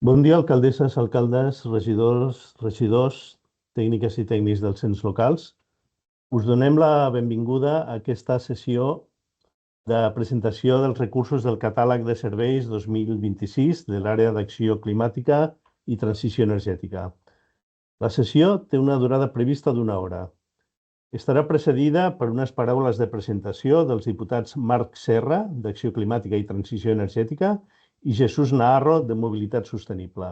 Bon dia, alcaldesses, alcaldes, regidors, tècniques i tècnics dels ens locals. Us donem la benvinguda a aquesta sessió de presentació dels recursos del catàleg de serveis 2026 de l'àrea d'acció climàtica i transició energètica. La sessió té una durada prevista d'1 hora. Estarà precedida per unes paraules de presentació dels diputats Marc Serra, d'Acció Climàtica i Transició Energètica, i Jesús Naharro, de Mobilitat Sostenible.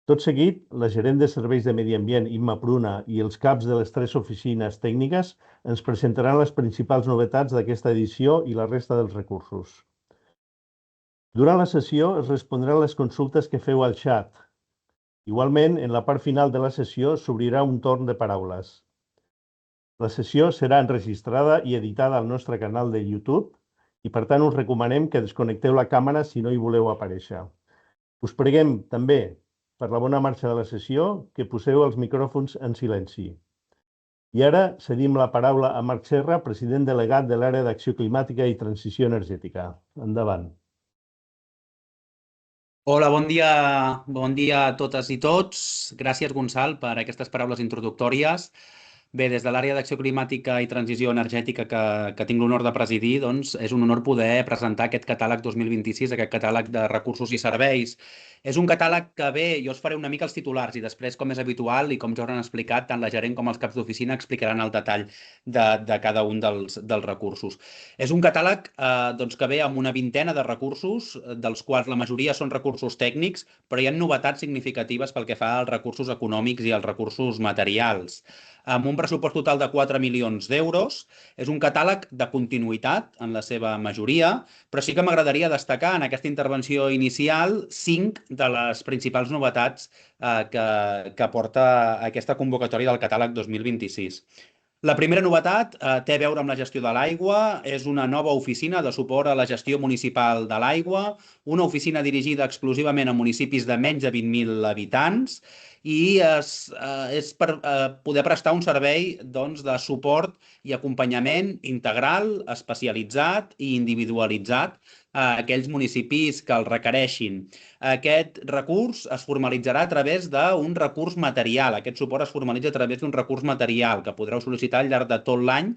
Tot seguit, la gerent de Serveis de Medi Ambient, Imma Pruna, i els caps de les 3 oficines tècniques ens presentaran les principals novetats d'aquesta edició i la resta dels recursos. Durant la sessió es respondran les consultes que feu al xat. Igualment, en la part final de la sessió s'obrirà un torn de paraules. La sessió serà enregistrada i editada al nostre canal de YouTube i, per tant, us recomanem que desconnecteu la càmera si no hi voleu aparèixer. Us preguem, també, per la bona marxa de la sessió, que poseu els micròfons en silenci. I ara cedim la paraula a Marc Serra, president delegat de l'àrea d'acció climàtica i transició energètica. Endavant. Hola, bon dia a totes i tots. Gràcies, Gonçal, per aquestes paraules introductòries. Bé, des de l'àrea d'acció climàtica i transició energètica que tinc l'honor de presidir, doncs és un honor poder presentar aquest catàleg 2026, aquest catàleg de recursos i serveis. És un catàleg que, bé, jo us faré una mica els titulars i després, com és habitual i com ja hauran explicat, tant la gerent com els caps d'oficina explicaran el detall de cada un dels recursos. És un catàleg doncs, que ve amb una vintena de recursos, dels quals la majoria són recursos tècnics, però hi ha novetats significatives pel que fa als recursos econòmics i als recursos materials. Amb un pressupost total de 4 milions d'euros. És un catàleg de continuïtat en la seva majoria, però sí que m'agradaria destacar en aquesta intervenció inicial 5 de les principals novetats que porta aquesta convocatòria del catàleg 2026. La primera novetat té a veure amb la gestió de l'aigua. És una nova oficina de suport a la gestió municipal de l'aigua, una oficina dirigida exclusivament a municipis de menys de 20.000 habitants i és per poder prestar un servei doncs, de suport i acompanyament integral, especialitzat i individualitzat a aquells municipis que el requereixin. Aquest recurs es formalitzarà a través d'un recurs material. Aquest suport es formalitza a través d'un recurs material que podreu sol·licitar al llarg de tot l'any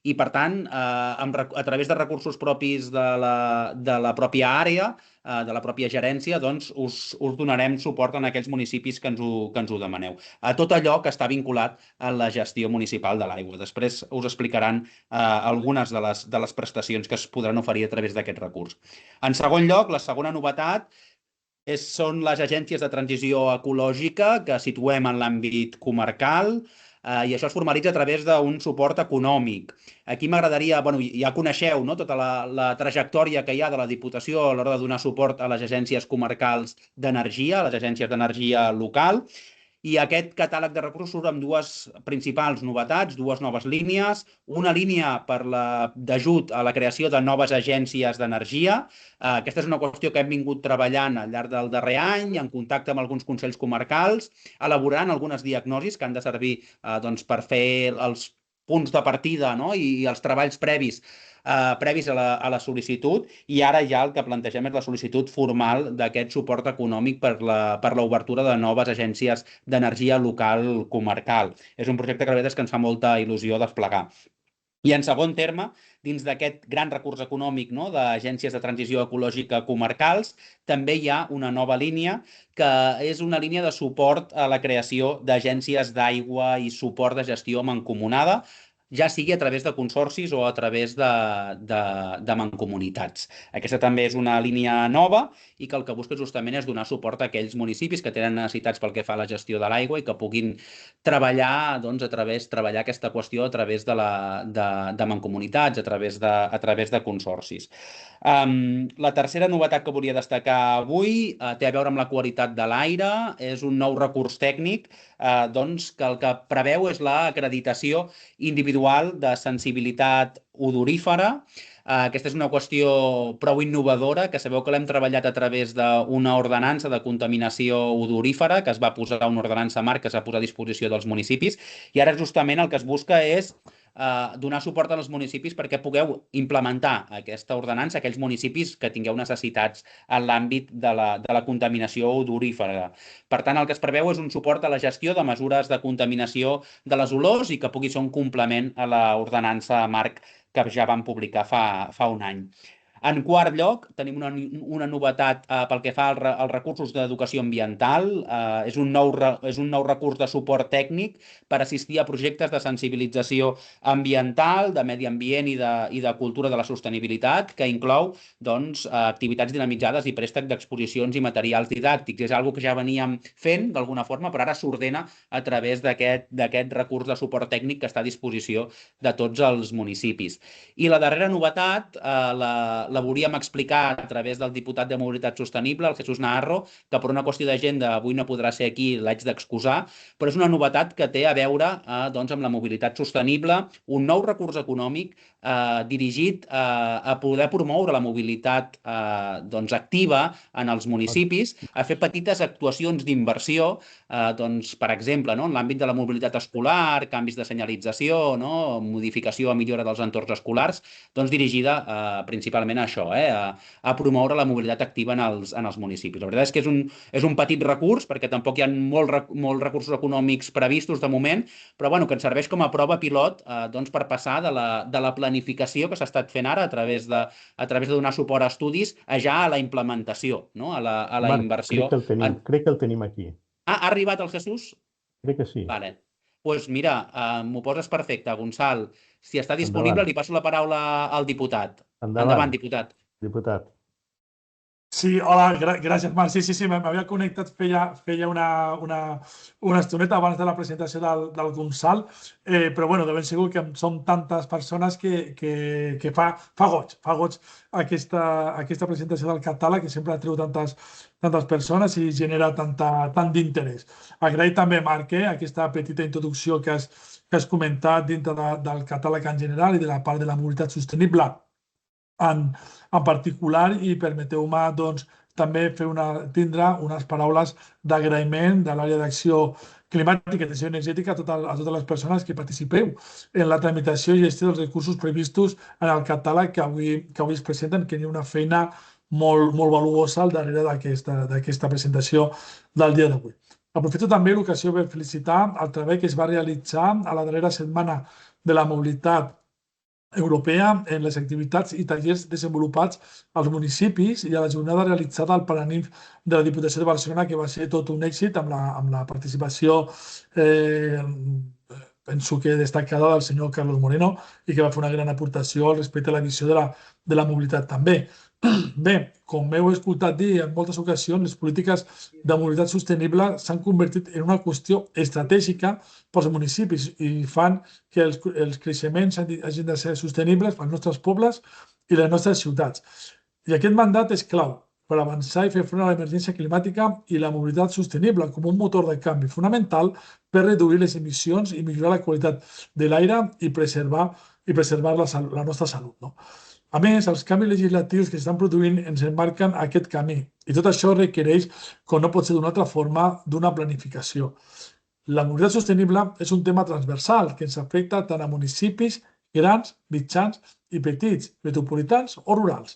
i, per tant, a través de recursos propis de la pròpia àrea, de la pròpia gerència, doncs us donarem suport en aquells municipis que ens ho demaneu. A tot allò que està vinculat a la gestió municipal de l'aigua. Després us explicaran algunes de les prestacions que es podran oferir a través d'aquest recurs. En segon lloc, la segona novetat són les agències de transició ecològica que situem en l'àmbit comarcal i això es formalitza a través d'un suport econòmic. Aquí m'agradaria, ja coneixeu tota la trajectòria que hi ha de la Diputació a l'hora de donar suport a les agències comarcals d'energia, a les agències d'energia local, i aquest catàleg de recursos surt amb dues principals novetats, dues noves línies. Una línia d'ajut a la creació de noves agències d'energia. Aquesta és una qüestió que hem vingut treballant al llarg del darrer any, en contacte amb alguns consells comarcals, elaborant algunes diagnosis que han de servir per fer els punts de partida i els treballs previs a la sol·licitud, i ara ja el que plantegem és la sol·licitud formal d'aquest suport econòmic per l'obertura de noves agències d'energia local comarcal. És un projecte que la veritat és que ens fa molta il·lusió desplegar. I en segon terme, dins d'aquest gran recurs econòmic d'agències de transició ecològica comarcals, també hi ha una nova línia que és una línia de suport a la creació d'agències d'aigua i suport de gestió mancomunada, ja sigui a través de consorcis o a través de mancomunitats. Aquesta també és una línia nova i que el que busca justament és donar suport a aquells municipis que tenen necessitats pel que fa a la gestió de l'aigua i que puguin treballar aquesta qüestió a través de mancomunitats, a través de consorcis. La tercera novetat que volia destacar avui té a veure amb la qualitat de l'aire. És un nou recurs tècnic que el que preveu és l'acreditació individual de sensibilitat odorífera. Aquesta és una qüestió prou innovadora, que sabeu que l'hem treballat a través d'una ordenança de contaminació odorífera, que es va posar una ordenança marc que es va posar a disposició dels municipis, i ara justament el que es busca és donar suport als municipis perquè pugueu implementar aquesta ordenança a aquells municipis que tingueu necessitats en l'àmbit de la contaminació odorífera. Per tant, el que es preveu és un suport a la gestió de mesures de contaminació de les olors i que pugui ser un complement a l'ordenança marc que ja vam publicar fa un any. En quart lloc, tenim una novetat pel que fa als recursos d'educació ambiental. És un nou recurs de suport tècnic per assistir a projectes de sensibilització ambiental, de medi ambient i de cultura de la sostenibilitat, que inclou activitats dinamitzades i préstec d'exposicions i materials didàctics. És una cosa que ja veníem fent d'alguna forma, però ara s'ordena a través d'aquest recurs de suport tècnic que està a disposició de tots els municipis. I la darrera novetat la volíem explicar a través del diputat de Mobilitat Sostenible, el Jesús Naharro, que per una qüestió d'agenda avui no podrà ser aquí, l'haig d'excusar, però és una novetat que té a veure amb la mobilitat sostenible, un nou recurs econòmic dirigit a poder promoure la mobilitat activa en els municipis, a fer petites actuacions d'inversió, per exemple, en l'àmbit de la mobilitat escolar, canvis de senyalització, modificació o millora dels entorns escolars, dirigida principalment a això, a promoure la mobilitat activa en els municipis. La veritat és que és un petit recurs, perquè tampoc hi ha molts recursos econòmics previstos de moment, però que ens serveix com a prova pilot per passar de la planificació que s'ha estat fent ara a través de donar suport a estudis ja a la implementació, a la inversió. Crec que el tenim aquí. Ha arribat el Jesús? Crec que sí. Vale. Doncs mira, m'ho poses perfecte, Gonçal. Si està disponible, li passo la paraula al diputat. Endavant, diputat. Diputat. Sí, hola, gràcies, Marc. Sí, m'havia connectat, feia una estoneta abans de la presentació del Gonçal, però de ben segur que som tantes persones que fa goig aquesta presentació del catàleg, que sempre atreu tantes persones i genera tant d'interès. Agrair també, Marc, aquesta petita introducció que has comentat dintre del catàleg en general i de la part de la mobilitat sostenible en particular, i permeteu-me també tindre unes paraules d'agraïment de l'àrea d'acció climàtica i d'acció energètica a totes les persones que participeu en la tramitació i gestió dels recursos previstos en el catàleg que avui es presenten, que hi ha una feina molt valuosa al darrere d'aquesta presentació del dia d'avui. Aprofito també l'ocasió per felicitar el treball que es va realitzar a la darrera setmana de la mobilitat europea en les activitats i tallers desenvolupats als municipis i a la jornada realitzada al Paranimf de la Diputació de Barcelona, que va ser tot un èxit amb la participació penso que destacada del senyor Carlos Moreno, i que va fer una gran aportació respecte a la visió de la mobilitat també. Bé, com heu escoltat dir en moltes ocasions, les polítiques de mobilitat sostenible s'han convertit en una qüestió estratègica pels municipis i fan que els creixements hagin de ser sostenibles pels nostres pobles i les nostres ciutats. I aquest mandat és clau per avançar i fer front a l'emergència climàtica i la mobilitat sostenible com un motor de canvi fonamental per reduir les emissions i millorar la qualitat de l'aire i preservar la nostra salut. A més, els canvis legislatius que s'estan produint ens emmarquen aquest camí, i tot això requereix, com no pot ser d'una altra forma, d'una planificació. La mobilitat sostenible és un tema transversal que ens afecta tant a municipis grans, mitjans i petits, metropolitans o rurals.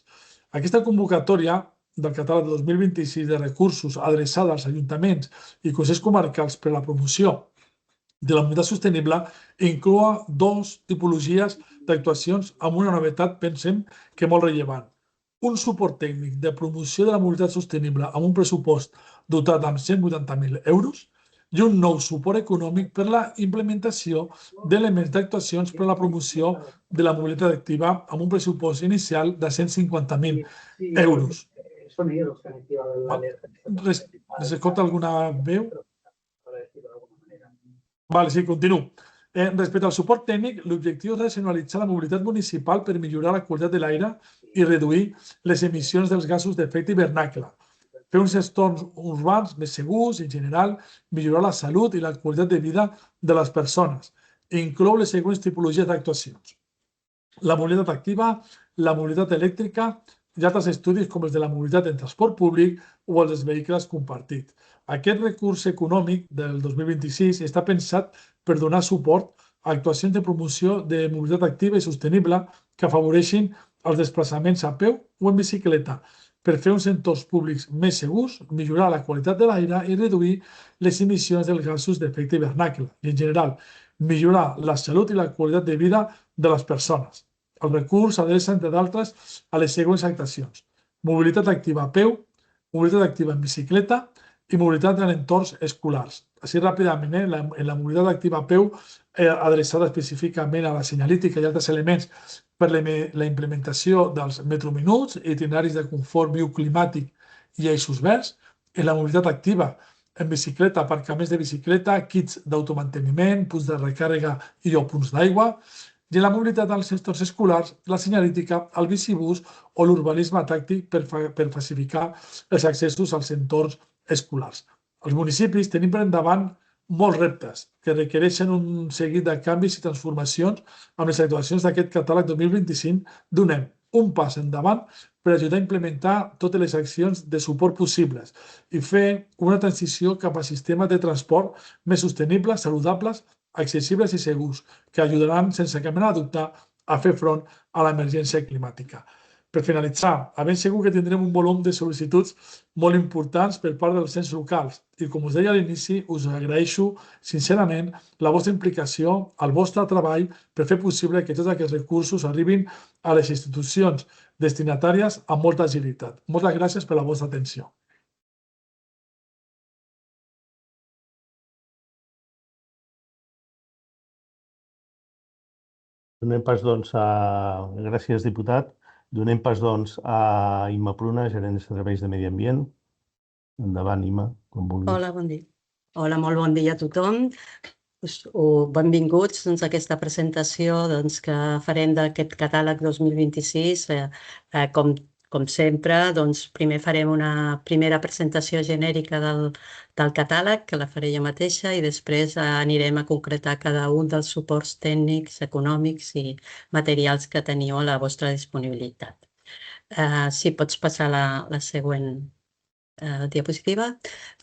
Aquesta convocatòria del catàleg de 2026 de recursos adreçada als ajuntaments i consells comarcals per a la promoció de la mobilitat sostenible incloua dues tipologies d'actuacions amb una novetat, pensem que molt rellevant. Un suport tècnic de promoció de la mobilitat sostenible amb un pressupost dotat amb 180.000 euros i un nou suport econòmic per la implementació d'elements d'actuacions per a la promoció de la mobilitat activa amb un pressupost inicial de 150.000 euros. S'escolta alguna veu? Vale, sí, continuo. Respecte al suport tècnic, l'objectiu és racionalitzar la mobilitat municipal per millorar la qualitat de l'aire i reduir les emissions dels gasos d'efecte hivernacle, fer uns entorns urbans més segurs i, en general, millorar la salut i la qualitat de vida de les persones. Inclou les següents tipologies d'actuacions. la mobilitat activa, la mobilitat elèctrica i altres estudis com els de la mobilitat en transport públic o els vehicles compartits. Aquest recurs econòmic del 2026 està pensat per donar suport a actuacions de promoció de mobilitat activa i sostenible que afavoreixin els desplaçaments a peu o en bicicleta, per fer uns entorns públics més segurs, millorar la qualitat de l'aire i reduir les emissions dels gasos d'efecte hivernacle i, en general, millorar la salut i la qualitat de vida de les persones. El recurs s'adreça, entre d'altres, a les següents actuacions: mobilitat activa a peu, mobilitat activa en bicicleta i mobilitat en entorns escolars. Així ràpidament, en la mobilitat activa a peu, adreçada específicament a la senyalítica i altres elements per la implementació dels metrominuts, itineraris de confort bioclimàtic i eixos verds, en la mobilitat activa en bicicleta, aparcaments de bicicleta, kits d'automanteniment, punts de recàrrega i o punts d'aigua, i en la mobilitat als sectors escolars, la senyalítica, el bicibús o l'urbanisme tàctic per facilitar els accessos als entorns escolars. Els municipis tenim per endavant molts reptes que requereixen un seguit de canvis i transformacions. Amb les actuacions d'aquest catàleg 2025 donem un pas endavant per ajudar a implementar totes les accions de suport possibles i fer una transició cap a sistemes de transport més sostenibles, saludables, accessibles i segurs, que ajudaran, sense cap mena de dubte, a fer front a l'emergència climàtica. Per finalitzar, ben segur que tindrem un volum de sol·licituds molt importants per part dels ens locals i, com us deia a l'inici, us agraeixo sincerament la vostra implicació, el vostre treball per fer possible que tots aquests recursos arribin a les institucions destinatàries amb molta agilitat. Moltes gràcies per la vostra atenció. Donem pas, doncs, gràcies, diputat. Donem pas, doncs, a Imma Pruna, gerent de serveis de medi ambient. Endavant, Imma, com vulguis. Hola, bon dia. Hola, molt bon dia a tothom. Benvinguts a aquesta presentació que farem d'aquest catàleg 2026. Com sempre, primer farem una primera presentació genèrica del catàleg, que la faré jo mateixa, i després anirem a concretar cada un dels suports tècnics, econòmics i materials que teniu a la vostra disponibilitat. Si pots passar la següent diapositiva.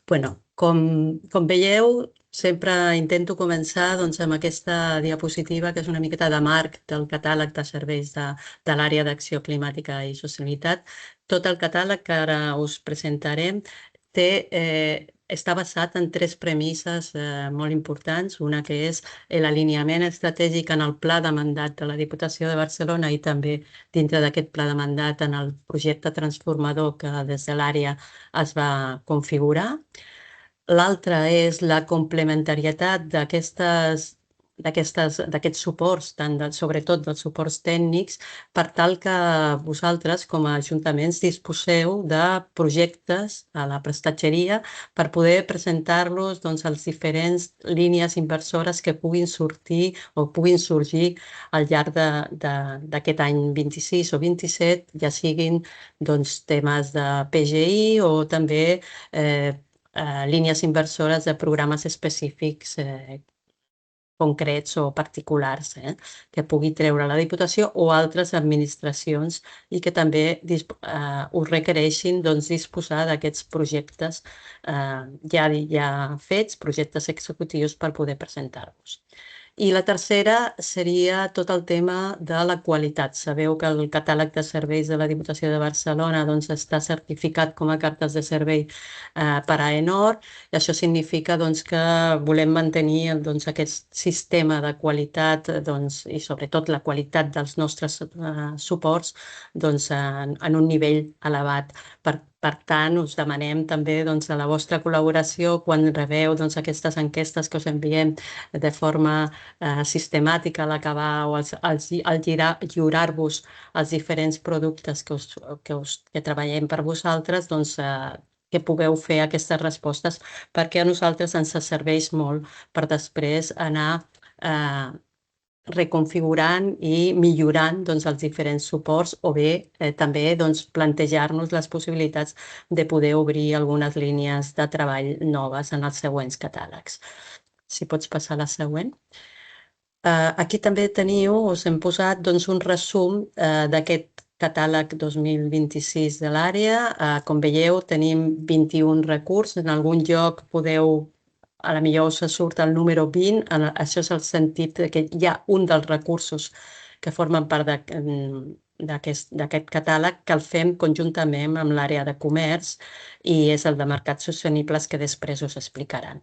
Com veieu, sempre intento començar amb aquesta diapositiva, que és una miqueta de marc del catàleg de serveis de l'àrea d'acció climàtica i sostenibilitat. Tot el catàleg que ara us presentarem està basat en 3 premisses molt importants. Una que és l'alineament estratègic en el pla de mandat de la Diputació de Barcelona i també dintre d'aquest pla de mandat en el projecte transformador que des de l'àrea es va configurar. L'altra és la complementarietat d'aquests suports, sobretot dels suports tècnics, per tal que vosaltres, com a ajuntaments, disposeu de projectes a la prestatgeria per poder presentar-los a les diferents línies inversores que puguin sortir o puguin sorgir al llarg d'aquest any 26 o 27, ja siguin temes de PGI o també línies inversores de programes específics concrets o particulars que pugui treure la Diputació o altres administracions i que també us requereixin disposar d'aquests projectes ja fets, projectes executius per poder presentar-los. I la tercera seria tot el tema de la qualitat. Sabeu que el catàleg de serveis de la Diputació de Barcelona està certificat com a cartes de servei per AENOR, i això significa que volem mantenir aquest sistema de qualitat i sobretot la qualitat dels nostres suports en un nivell elevat. Per tant, us demanem també la vostra col·laboració quan rebeu aquestes enquestes que us enviem de forma sistemàtica a l'acabar o al lliurar-vos els diferents productes que treballem per vosaltres, que pugueu fer aquestes respostes, perquè a nosaltres ens serveix molt per després anar reconfigurant i millorant els diferents suports o bé també plantejar-nos les possibilitats de poder obrir algunes línies de treball noves en els següents catàlegs. Si pots passar la següent. Aquí també teniu, us hem posat un resum d'aquest catàleg 2026 de l'àrea. Com veieu, tenim 21 recursos. En algun lloc podeu, a la millor us surt el número 20. Això és el sentit que hi ha un dels recursos que formen part d'aquest catàleg que el fem conjuntament amb l'àrea de comerç i és el de mercats sostenibles que després us explicaran.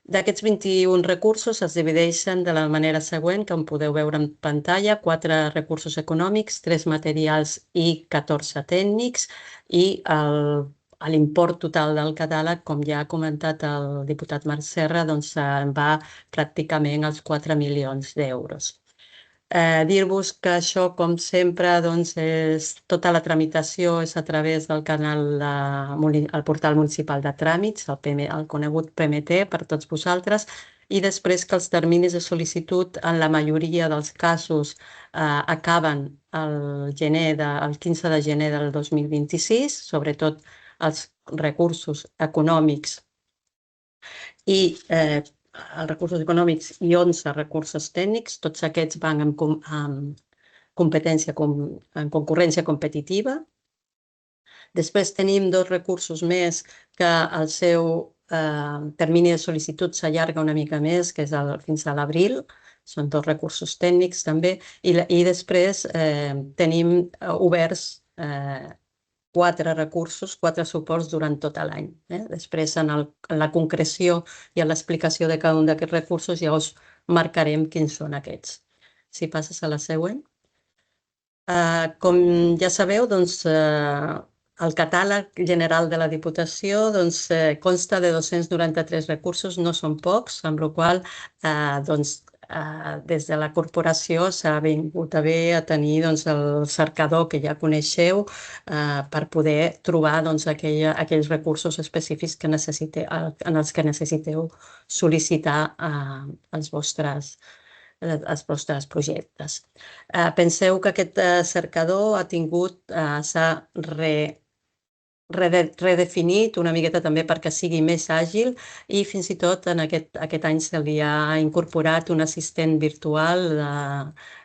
D'aquests 21 recursos es divideixen de la manera següent, com podeu veure en pantalla: 4 recursos econòmics, 3 materials i 14 tècnics, i l'import total del catàleg, com ja ha comentat el diputat Marc Serra, va pràcticament als 4 milions d'euros. Dir-vos que això, com sempre, tota la tramitació és a través del canal, el portal municipal de tràmits, el conegut PMT per tots vosaltres, i després que els terminis de sol·licitud en la majoria dels casos acaben el 15 de gener del 2026, sobretot els recursos econòmics i els recursos econòmics i 11 recursos tècnics. Tots aquests van en concurrència competitiva. Després tenim 2 recursos més que el seu termini de sol·licitud s'allarga una mica més, que és fins a l'abril. Són 2 recursos tècnics també. I després tenim oberts 4 recursos, 4 suports durant tot l'any. Després, en la concreció i en l'explicació de cada un d'aquests recursos, ja us marcarem quins són aquests. Si passes a la següent. Com ja sabeu, el catàleg general de la Diputació consta de 293 recursos, no són pocs, amb la qual cosa des de la corporació s'ha vingut a bé a tenir el cercador que ja coneixeu per poder trobar aquells recursos específics en els que necessiteu sol·licitar els vostres projectes. Penseu que aquest cercador s'ha redefinit una miqueta també perquè sigui més àgil i fins i tot en aquest any se li ha incorporat un assistent virtual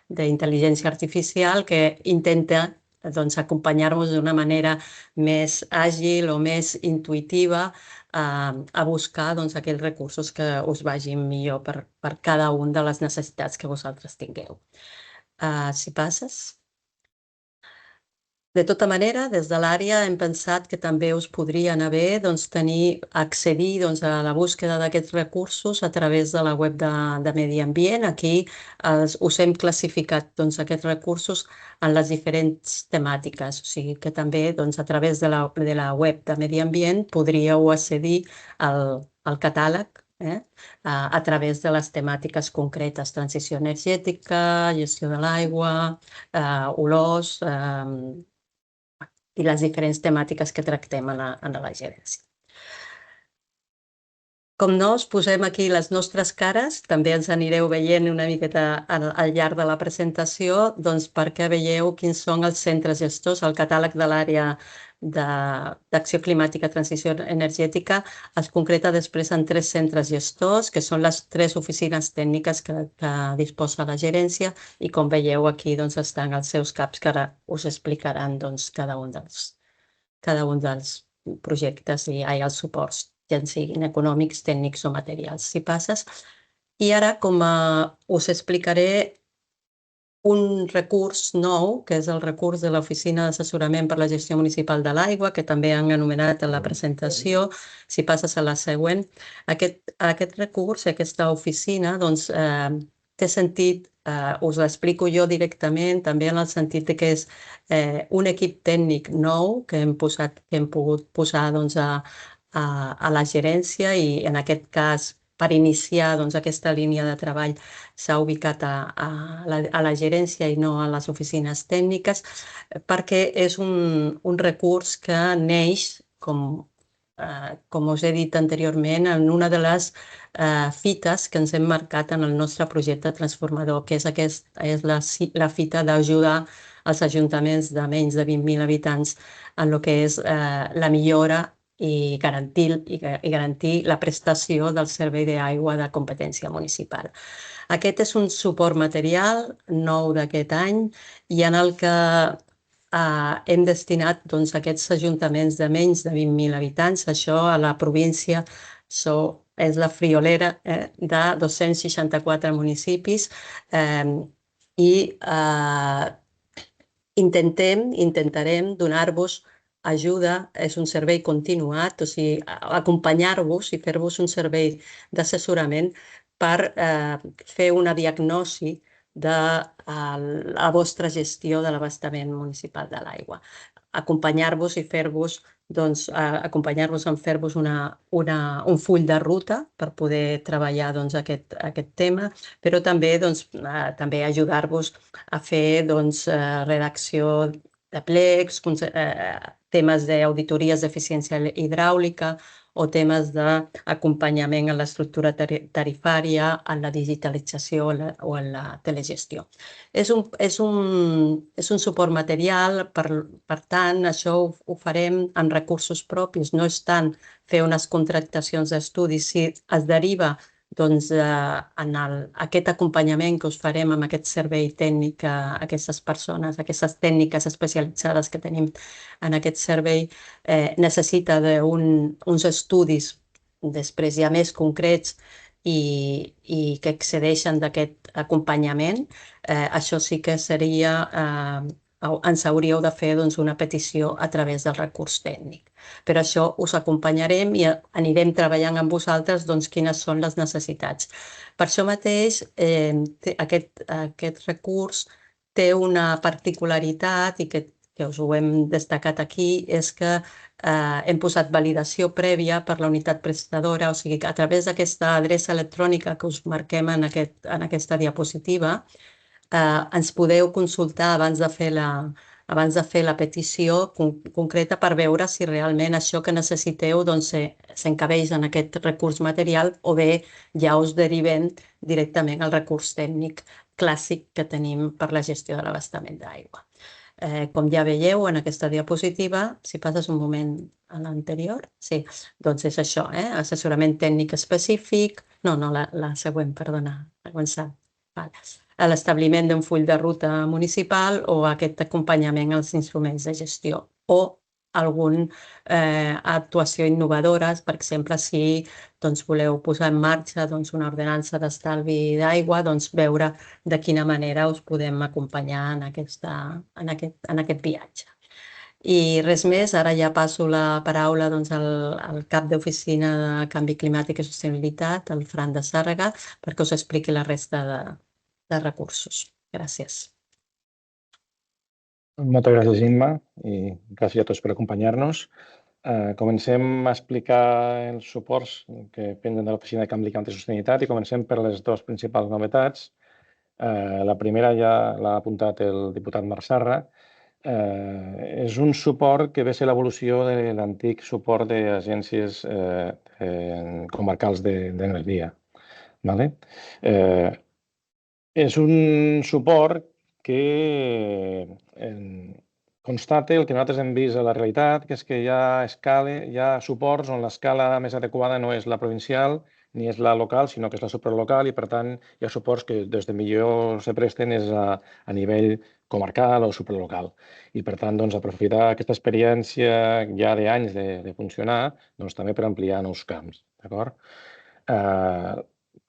d'intel·ligència artificial que intenta acompanyar-vos d'una manera més àgil o més intuïtiva a buscar aquells recursos que us vagin millor per cada una de les necessitats que vosaltres tingueu. Si passes. De tota manera, des de l'àrea hem pensat que també us podria anar bé accedir a la búsqueda d'aquests recursos a través de la web de Medi Ambient. Aquí us hem classificat aquests recursos en les diferents temàtiques. O sigui que també a través de la web de Medi Ambient podríeu accedir al catàleg a través de les temàtiques concretes: transició energètica, gestió de l'aigua, olors i les diferents temàtiques que tractem en la gerència. Com no, us posem aquí les nostres cares, també ens anireu veient una miqueta al llarg de la presentació, perquè veieu quins són els centres gestors. El catàleg de l'àrea d'acció climàtica i transició energètica es concreta després en 3 centres gestors, que són les 3 oficines tècniques que disposa la gerència, i com veieu aquí estan els seus caps que ara us explicaran cada un dels projectes i els suports, ja siguin econòmics, tècnics o materials. Si passes. I ara, com us explicaré un recurs nou, que és el recurs de l'Oficina d'Assessorament per la Gestió Municipal de l'Aigua, que també han anomenat en la presentació. Si passes a la següent. Aquest recurs, aquesta oficina, té sentit, us l'explico jo directament, també en el sentit que és un equip tècnic nou que hem pogut posar a la gerència, i en aquest cas, per iniciar aquesta línia de treball, s'ha ubicat a la gerència i no a les oficines tècniques, perquè és un recurs que neix, com us he dit anteriorment, en una de les fites que ens hem marcat en el nostre projecte transformador, que és la fita d'ajudar els ajuntaments de menys de 20.000 habitants en el que és la millora i garantir la prestació del servei d'aigua de competència municipal. Aquest és un suport material nou d'aquest any i en el que hem destinat aquests ajuntaments de menys de 20.000 habitants. Això a la província és la friolera de 264 municipis i intentarem donar-vos ajuda, és un servei continuat, o sigui, acompanyar-vos i fer-vos un servei d'assessorament per fer una diagnosi de la vostra gestió de l'abastament municipal de l'aigua. Acompanyar-vos i fer-vos en fer-vos un full de ruta per poder treballar aquest tema, però també ajudar-vos a fer redacció de plecs, temes d'auditories d'eficiència hidràulica o temes d'acompanyament en l'estructura tarifària, en la digitalització o en la telegestió. És un suport material, per tant, això ho farem amb recursos propis, no és tant fer unes contractacions d'estudis, si es deriva en aquest acompanyament que us farem amb aquest servei tècnic a aquestes persones, aquestes tècniques especialitzades que tenim en aquest servei, necessita d'uns estudis després ja més concrets i que excedeixen d'aquest acompanyament. Això sí que ens hauríeu de fer una petició a través del recurs tècnic. Per això us acompanyarem i anirem treballant amb vosaltres quines són les necessitats. Per això mateix, aquest recurs té una particularitat i que us ho hem destacat aquí, és que hem posat validació prèvia per la unitat prestadora, o sigui que a través d'aquesta adreça electrònica que us marquem en aquesta diapositiva, ens podeu consultar abans de fer la petició concreta per veure si realment això que necessiteu s'encabeix en aquest recurs material o bé ja us derivem directament al recurs tècnic clàssic que tenim per la gestió de l'abastament d'aigua. Com ja veieu en aquesta diapositiva, si passes un moment a l'anterior, sí, doncs és això, assessorament tècnic específic, no, la següent, perdona, ha començat. L'establiment d'un full de ruta municipal o aquest acompanyament als instruments de gestió o alguna actuació innovadora, per exemple, si voleu posar en marxa una ordenança d'estalvi d'aigua, veure de quina manera us podem acompanyar en aquest viatge. I res més, ara ja passo la paraula al cap d'oficina de Canvi Climàtic i Sostenibilitat, el Fran de Sàrrega, perquè us expliqui la resta de recursos. Gràcies. Moltes gràcies, Imma, i gràcies a tots per acompanyar-nos. Comencem a explicar els suports que pengen de l'Oficina de Canvi Climàtic i Sostenibilitat i comencem per les dues principals novetats. La primera ja l'ha apuntat el diputat Marc Sarra. És un suport que ve a ser l'evolució de l'antic suport d'agències comarcals d'energia. És un suport que constata el que nosaltres hem vist a la realitat, que és que hi ha suports on l'escala més adequada no és la provincial ni és la local, sinó que és la supralocal i, per tant, hi ha suports que des de millor se presten és a nivell comarcal o supralocal. I, per tant, aprofitar aquesta experiència ja d'anys de funcionar també per ampliar nous camps.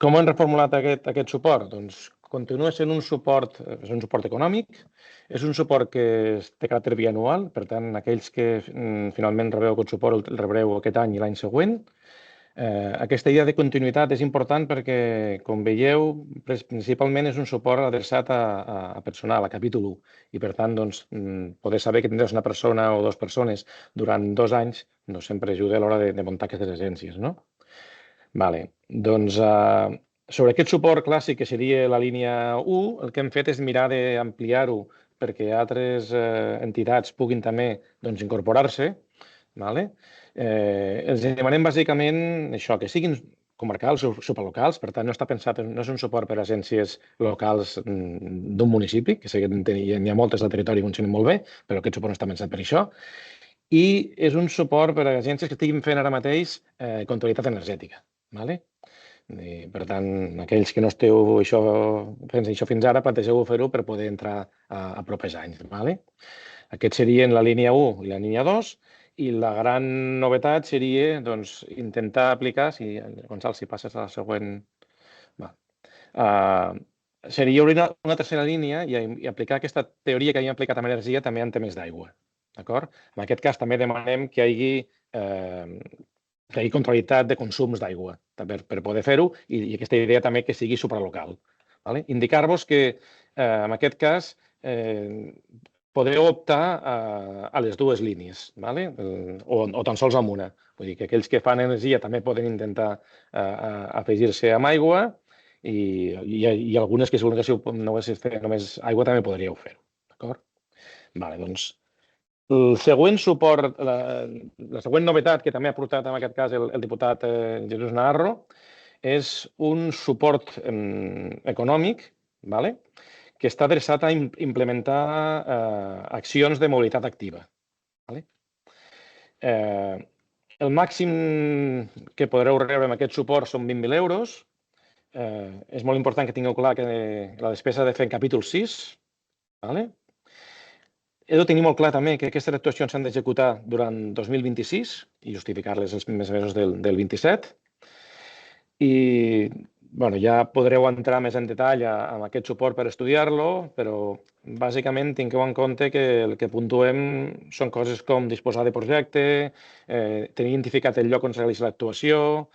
Com hem reformulat aquest suport? Continua sent un suport econòmic, és un suport que té caràcter bianual, per tant, aquells que finalment rebeu aquest suport el rebreu aquest any i l'any següent. Aquesta idea de continuïtat és important perquè, com veieu, principalment és un suport adreçat a personal, a capítol 1, i per tant, poder saber que tindràs una persona o dues persones durant 2 anys sempre ajuda a l'hora de muntar aquestes agències. Sobre aquest suport clàssic, que seria la línia 1, el que hem fet és mirar d'ampliar-ho perquè altres entitats puguin també incorporar-se. Els demanem bàsicament això, que siguin comarcals o supralocals, per tant no està pensat, no és un suport per a agències locals d'un municipi, que n'hi ha moltes al territori i funcionen molt bé, però aquest suport no està pensat per això. i és un suport per a agències que estiguin fent ara mateix comptabilitat energètica. Per tant, aquells que no esteu fent això fins ara, plantegeu fer-ho per poder entrar a propers anys. Aquests serien la línia 1 i la línia 2, i la gran novetat seria intentar aplicar, Gonçal, si passes a la següent, seria obrir una tercera línia i aplicar aquesta teoria que havíem aplicat amb energia també en temes d'aigua. En aquest cas també demanem que hi hagi controlitat de consums d'aigua per poder fer-ho, i aquesta idea també que sigui supralocal. Indicar-vos que en aquest cas podeu optar a les dues línies, o tan sols amb una. Vull dir que aquells que fan energia també poden intentar afegir-se amb aigua, i algunes que si no haguessin fet només aigua també podríeu fer-ho. D'acord? Doncs el següent suport, la següent novetat que també ha portat en aquest cas el diputat Jesús Navarro és un suport econòmic que està adreçat a implementar accions de mobilitat activa. El màxim que podreu rebre amb aquest suport són 20.000 euros. És molt important que tingueu clar que la despesa ha de fer en capítol 6. He de tenir molt clar també que aquestes actuacions s'han d'executar durant 2026 i justificar-les els primers mesos del 27. I ja podreu entrar més en detall amb aquest suport per estudiar-lo, però bàsicament tingueu en compte que el que puntuem són coses com disposar de projecte, tenir identificat el lloc on es realitza l'actuació,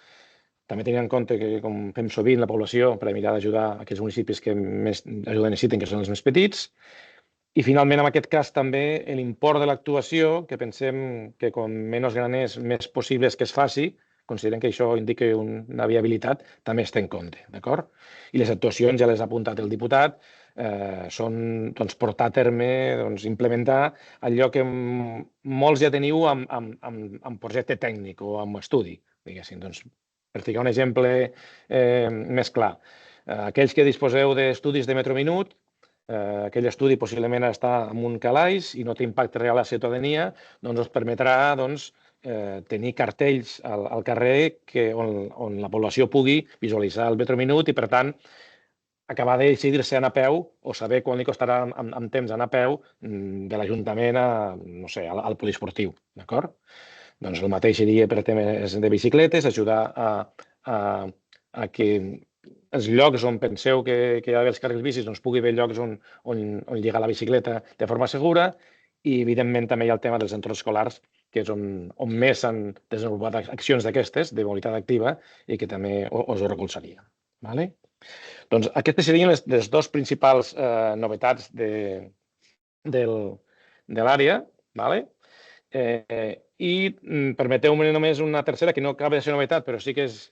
també tenint en compte que, com fem sovint, la població per mirar d'ajudar aquells municipis que més ajuda necessiten, que són els més petits. I finalment, en aquest cas, també l'import de l'actuació, que pensem que com menys gran és, més possible és que es faci, considerem que això indica una viabilitat, també es té en compte. I les actuacions, ja les ha apuntat el diputat, són portar a terme, implementar allò que molts ja teniu amb projecte tècnic o amb estudi, diguéssim. Per ficar un exemple més clar, aquells que disposeu d'estudis de metro minut, aquell estudi possiblement està en un calaix i no té impacte real a la ciutadania, us permetrà tenir cartells al carrer on la població pugui visualitzar el metro minut i, per tant, acabar de decidir-se anar a peu o saber quan li costarà en temps anar a peu de l'Ajuntament al poliesportiu. D'acord? El mateix seria per temes de bicicletes, ajudar a que els llocs on penseu que hi ha d'haver els carrils bicis pugui haver llocs on lligar la bicicleta de forma segura, i evidentment també hi ha el tema dels entorns escolars, que és on més s'han desenvolupat accions d'aquestes, de mobilitat activa, i que també us ho recolzaria. Doncs aquestes serien les dues principals novetats de l'àrea. I permeteu-me només una tercera, que no acaba de ser novetat, però sí que és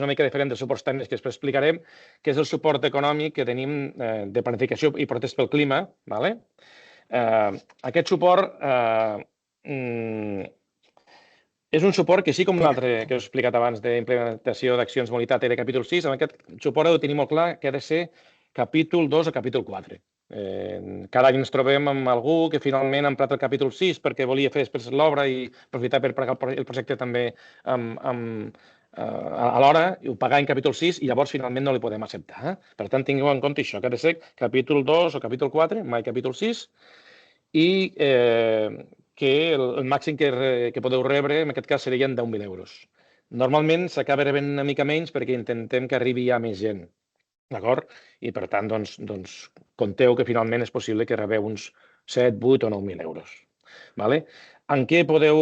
una mica diferent dels suports tècnics que després explicarem, que és el suport econòmic que tenim de planificació i protesta pel clima. Aquest suport és un suport que, així com l'altre que us he explicat abans d'implementació d'accions de mobilitat de capítol 6, amb aquest suport heu de tenir molt clar que ha de ser capítol 2 o capítol 4. Cada any ens trobem amb algú que finalment ha emprat el capítol 6 perquè volia fer després l'obra i aprofitar per pagar el projecte també alhora, i ho pagar en capítol 6, i llavors finalment no li podem acceptar. Per tant, tingueu en compte això, que ha de ser capítol 2 o capítol 4, mai capítol 6, i que el màxim que podeu rebre, en aquest cas, serien 10.000 euros. Normalment s'acaba rebent una mica menys perquè intentem que arribi a més gent. D'acord? I, per tant, compteu que finalment és possible que rebeu uns 7, 8 o 9.000 euros. En què podeu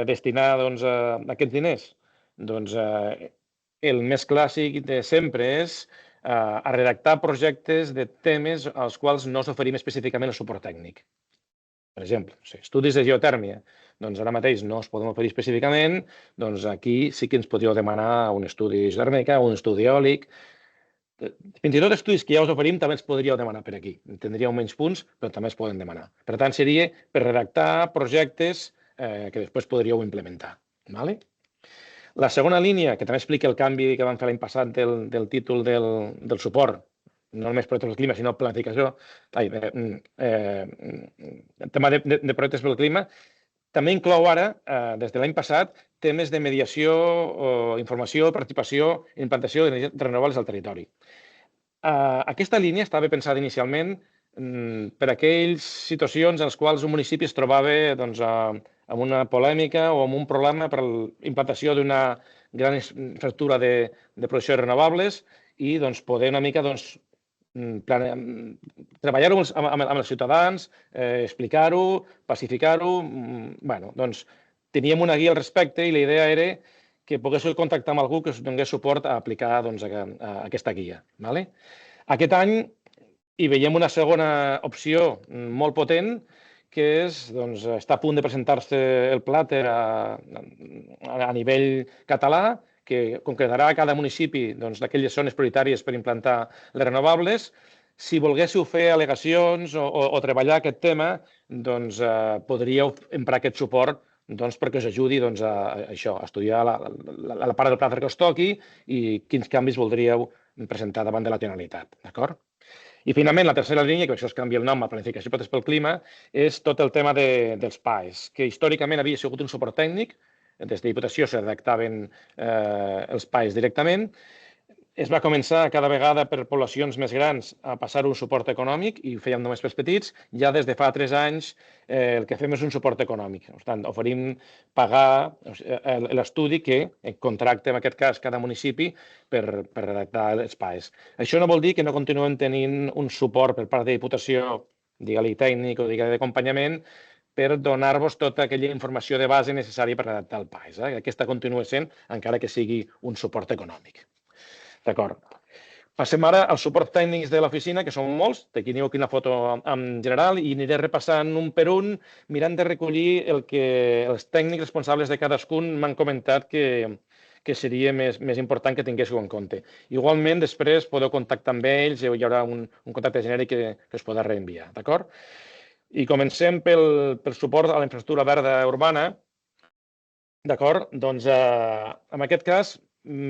destinar aquests diners? El més clàssic de sempre és a redactar projectes de temes als quals no s'oferim específicament el suport tècnic. Per exemple, estudis de geotèrmia. Ara mateix no els podem oferir específicament, aquí sí que ens podríeu demanar un estudi geotèrmica o un estudi eòlic. Fins i tot estudis que ja us oferim també els podríeu demanar per aquí. Tindríeu menys punts, però també es poden demanar. Per tant, seria per redactar projectes que després podríeu implementar. La segona línia, que també explica el canvi que vam fer l'any passat del títol del suport, no només projectes pel clima, sinó planificació, el tema de projectes pel clima, També inclou ara, des de l'any passat, temes de mediació, informació, participació i implantació d'energies renovables al territori. Aquesta línia estava pensada inicialment per a aquelles situacions en les quals un municipi es trobava amb una polèmica o amb un problema per l'implantació d'una gran infraestructura de producció de renovables i poder una mica treballar-ho amb els ciutadans, explicar-ho, pacificar-ho. Teníem una guia al respecte i la idea era que poguéssiu contactar amb algú que us donés suport a aplicar aquesta guia. Aquest any hi veiem una segona opció molt potent, que està a punt de presentar-se el plàter a nivell català, que concretarà a cada municipi d'aquelles zones prioritàries per implantar les renovables. Si volguéssiu fer al·legacions o treballar aquest tema, podríeu emprar aquest suport perquè us ajudi a estudiar la part del plàter que us toqui i quins canvis voldríeu presentar davant de la Generalitat. I finalment, la tercera línia, que això es canvia el nom a Planificació i Protecció pel Clima, és tot el tema dels PAEs, que històricament havia sigut un suport tècnic. Des de Diputació se redactaven els PAEs directament. Es va començar cada vegada per poblacions més grans a passar un suport econòmic i ho fèiem només pels petits. Ja des de fa 3 anys el que fem és un suport econòmic. Per tant, oferim pagar l'estudi que contracta, en aquest cas, cada municipi per redactar els PAEs. Això no vol dir que no continuem tenint un suport per part de Diputació, digue-li tècnic o digue-li d'acompanyament, per donar-vos tota aquella informació de base necessària per redactar el PAEs. Aquesta continua sent, encara que sigui un suport econòmic. D'acord. Passem ara als suports tècnics de l'oficina, que són molts. Aquí teniu una foto en general i aniré repassant un per un, mirant de recollir el que els tècnics responsables de cadascun m'han comentat que seria més important que tinguéssiu en compte. Igualment, després podeu contactar amb ells, hi haurà un contacte genèric que us podrà reenviar. D'acord? I comencem pel suport a la infraestructura verda urbana. D'acord? Doncs, en aquest cas,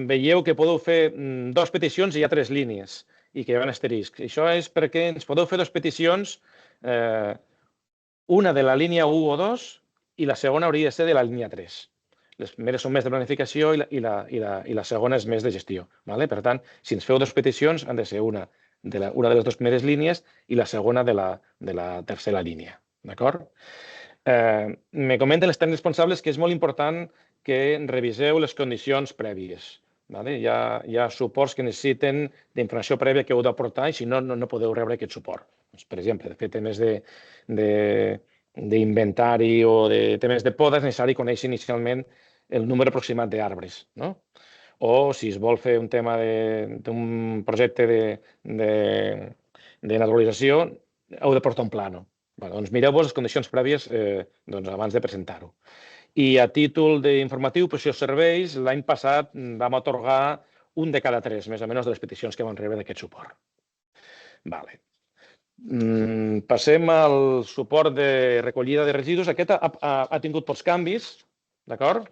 veieu que podeu fer 2 peticions i hi ha 3 línies i que hi ha un asterisc. Això és perquè ens podeu fer 2 peticions, una de la línia 1 o 2 i la segona hauria de ser de la línia 3. Les primeres són més de planificació i la segona és més de gestió. Per tant, si ens feu 2 peticions, han de ser una de les 2 primeres línies i la segona de la tercera línia. D'acord? Me comenten els tècnics responsables que és molt important que reviseu les condicions prèvies. Hi ha suports que necessiten d'informació prèvia que heu d'aportar i si no, no podeu rebre aquest suport. Per exemple, de fer temes d'inventari o de temes de poda és necessari conèixer inicialment el número aproximat d'arbres. O si es vol fer un tema d'un projecte de naturalització, heu de portar un plano. Doncs mireu-vos les condicions prèvies abans de presentar-ho. I a títol d'informatiu, posició serveis, l'any passat vam atorgar 1 de cada 3, més o menys, de les peticions que vam rebre d'aquest suport. Passem al suport de recollida de residus. Aquest ha tingut pocs canvis, d'acord?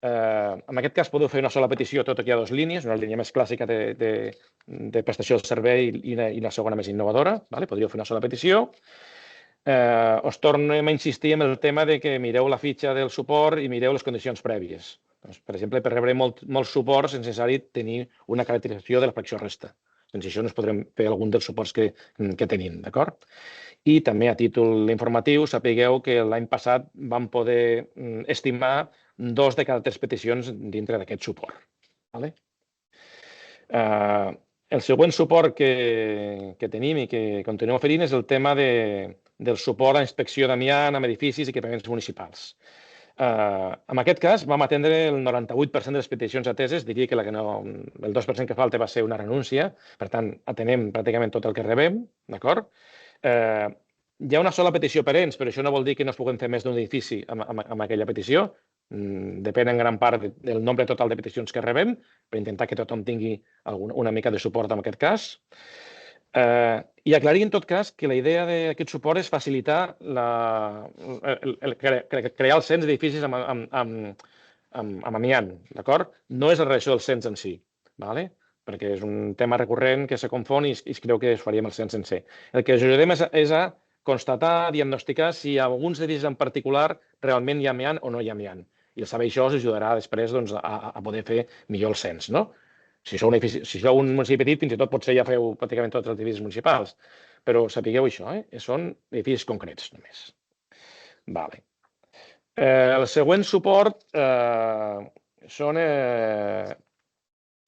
En aquest cas podeu fer una sola petició, tot i que hi ha 2 línies, una línia més clàssica de prestació del servei i la segona més innovadora. Podríeu fer una sola petició. Us tornem a insistir en el tema de que mireu la fitxa del suport i mireu les condicions prèvies. Per exemple, per rebre molts suports és necessari tenir una caracterització de la fracció resta. Sense això no es podrem fer algun dels suports que tenim, d'acord? I també a títol informatiu sapigueu que l'any passat vam poder estimar 2 de cada 3 peticions dintre d'aquest suport. El següent suport que tenim i que continuem oferint és el tema del suport a inspecció d'amiant amb edificis i equipaments municipals. En aquest cas, vam atendre el 98% de les peticions ateses, diria que el 2% que falta va ser una renúncia, per tant, atenem pràcticament tot el que rebem, d'acord? Hi ha una sola petició per ens, però això no vol dir que no es puguem fer més d'un edifici amb aquella petició. Depèn en gran part del nombre total de peticions que rebem, per intentar que tothom tingui una mica de suport en aquest cas. I aclarir, en tot cas, que la idea d'aquest suport és facilitar crear el cens d'edificis amb amiant, d'acord? No és la redacció del cens en si, perquè és un tema recurrent que se confon i es creu que es faria amb el cens sencer. El que us ajudem és a constatar, diagnosticar si alguns edificis en particular realment hi ha amiant o no hi ha amiant. I saber això us ajudarà després a poder fer millor el cens, no? Si sou un municipi petit, fins i tot potser ja feu pràcticament tots els edificis municipals, però sapigueu això, són edificis concrets només. Vale. El següent suport són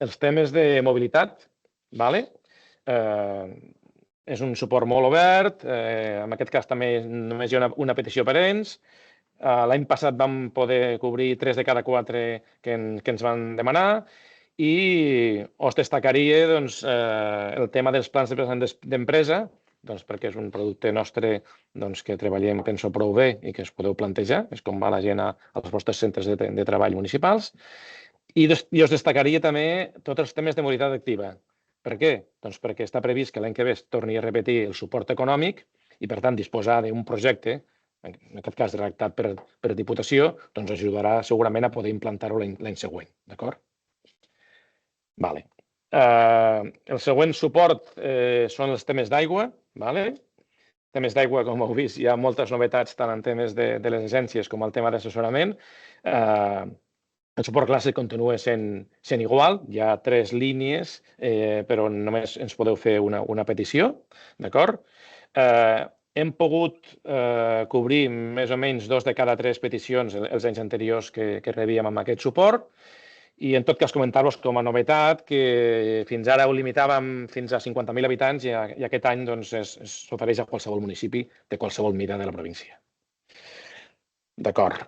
els temes de mobilitat. Vale? És un suport molt obert, en aquest cas també només hi ha una petició per ells. L'any passat vam poder cobrir 3 de cada 4 que ens van demanar i us destacaria el tema dels plans de presentació d'empresa, perquè és un producte nostre que treballem, penso, prou bé i que us podeu plantejar, és com va la gent als vostres centres de treball municipals. I us destacaria també tots els temes de mobilitat activa. Per què? Doncs perquè està previst que l'any que ve es torni a repetir el suport econòmic i, per tant, disposar d'un projecte, en aquest cas redactat per Diputació, doncs ajudarà segurament a poder implantar-ho l'any següent. D'acord? Vale. El següent suport són els temes d'aigua. Temes d'aigua, com heu vist, hi ha moltes novetats tant en temes de les agències com el tema d'assessorament. El suport clàssic continua sent igual, hi ha 3 línies, però només ens podeu fer una petició, d'acord? Hem pogut cobrir més o menys 2 de cada 3 peticions els anys anteriors que rebíem amb aquest suport i en tot cas comentar-vos com a novetat que fins ara ho limitàvem fins a 50.000 habitants i aquest any s'ofereix a qualsevol municipi de qualsevol mida de la província. D'acord.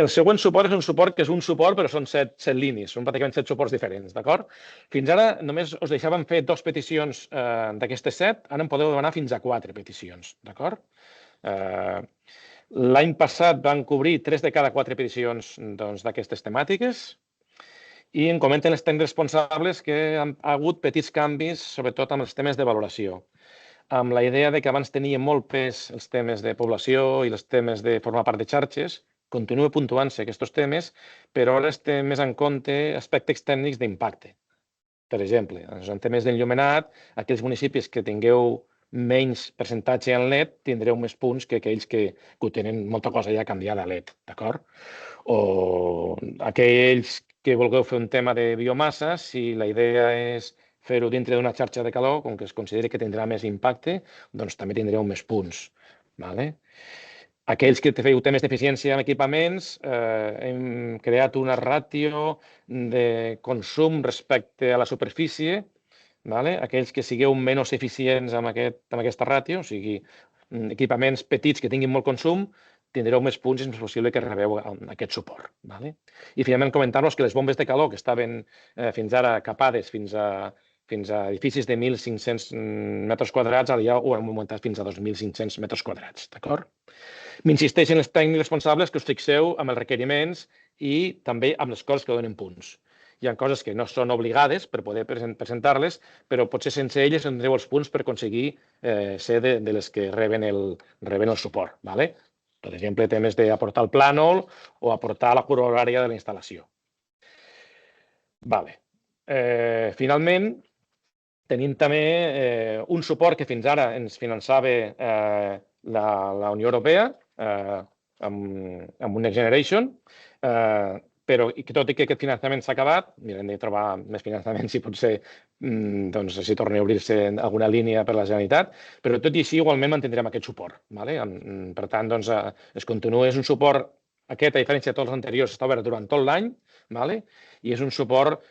El següent suport és un suport que és un suport, però són 7 línies, són pràcticament 7 suports diferents, d'acord? Fins ara només us deixàvem fer 2 peticions d'aquestes 7, ara en podeu demanar fins a 4 peticions, d'acord? L'any passat van cobrir 3 de cada 4 peticions d'aquestes temàtiques i em comenten els tècnics responsables que ha hagut petits canvis, sobretot amb els temes de valoració, amb la idea que abans tenien molt pes els temes de població i els temes de formar part de xarxes. Continua puntuant-se aquests temes, però ara es té més en compte aspectes tècnics d'impacte. Per exemple, en temes d'enllumenat, aquells municipis que tingueu menys percentatge en LED tindreu més punts que aquells que ho tenen molta cosa ja canviada a LED, d'acord? O aquells que vulgueu fer un tema de biomassa, si la idea és fer-ho dintre d'una xarxa de calor, com que es consideri que tindrà més impacte, doncs també tindreu més punts. Aquells que feu temes d'eficiència en equipaments, hem creat una ràtio de consum respecte a la superfície. Aquells que sigueu menys eficients amb aquesta ràtio, o sigui, equipaments petits que tinguin molt consum, tindreu més punts i és més possible que rebeu aquest suport. I finalment comentar-vos que les bombes de calor que estaven fins ara capades fins a edificis de 1.500 metres quadrats, ara ja ho hem augmentat fins a 2.500 metres quadrats. M'insisteixen els tècnics responsables que us fixeu amb els requeriments i també amb les coses que donen punts. Hi ha coses que no són obligades per poder presentar-les, però potser sense elles tindreu els punts per aconseguir ser de les que reben el suport. Per exemple, temes d'aportar el plànol o aportar la curva horària de la instal·lació. Finalment, tenim també un suport que fins ara ens finançava la Unió Europea amb un Next Generation, però tot i que aquest finançament s'ha acabat, mirem de trobar més finançament si potser si torna a obrir-se alguna línia per la Generalitat, però tot i així igualment mantindrem aquest suport. Per tant, es continua, és un suport, aquest, a diferència de tots els anteriors, està obert durant tot l'any i és un suport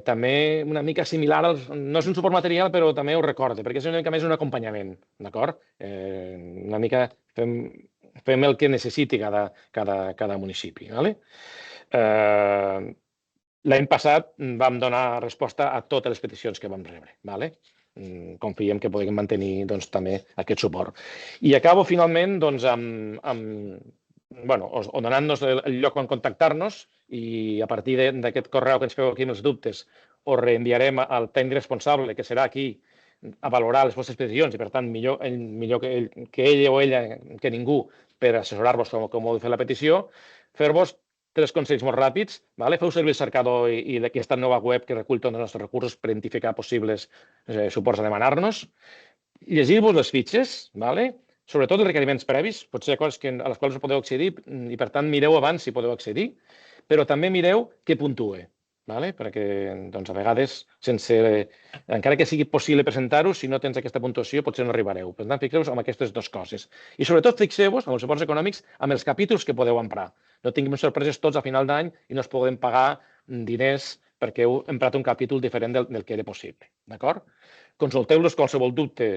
també una mica similar, no és un suport material, però també ho recorda, perquè és una mica més un acompanyament, d'acord? Una mica fem el que necessiti cada municipi. L'any passat vam donar resposta a totes les peticions que vam rebre. Confiem que podem mantenir també aquest suport. I acabo finalment donant-nos el lloc on contactar-nos i a partir d'aquest correu que ens feu aquí amb els dubtes us reenviarem al tècnic responsable que serà aquí a valorar les vostres peticions i per tant millor que ell o ella que ningú per assessorar-vos com heu de fer la petició, fer-vos 3 consells molt ràpids. Feu servir el cercador i aquesta nova web que recull tots els nostres recursos per identificar possibles suports a demanar-nos. llegir-vos les fitxes, sobretot els requeriments previs, potser coses a les quals us podeu accedir i, per tant, mireu abans si podeu accedir, però també mireu què puntue, perquè a vegades, encara que sigui possible presentar-ho, si no tens aquesta puntuació potser no arribareu. Per tant, fixeu-vos en aquestes dues coses. I sobretot fixeu-vos en els suports econòmics amb els capítols que podeu emprar. No tinguem sorpreses tots a final d'any i no es podem pagar diners perquè heu emprat un capítol diferent del que era possible. Consulteu-los qualsevol dubte,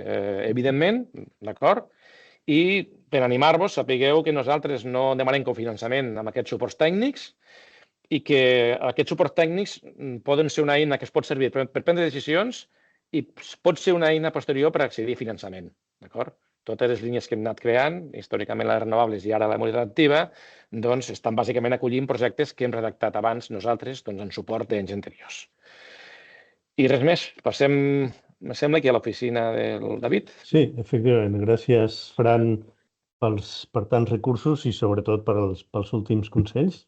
evidentment, i per animar-vos sapigueu que nosaltres no demanem cofinançament amb aquests suports tècnics i que aquests suports tècnics poden ser una eina que es pot servir per prendre decisions i pot ser una eina posterior per accedir a finançament. Totes les línies que hem anat creant, històricament les renovables i ara la mobilitat activa, estan bàsicament acollint projectes que hem redactat abans nosaltres en suport d'anys anteriors. I res més, passem, em sembla, aquí a l'oficina del David. Sí, efectivament. Gràcies, Fran, per tants recursos i sobretot pels últims consells.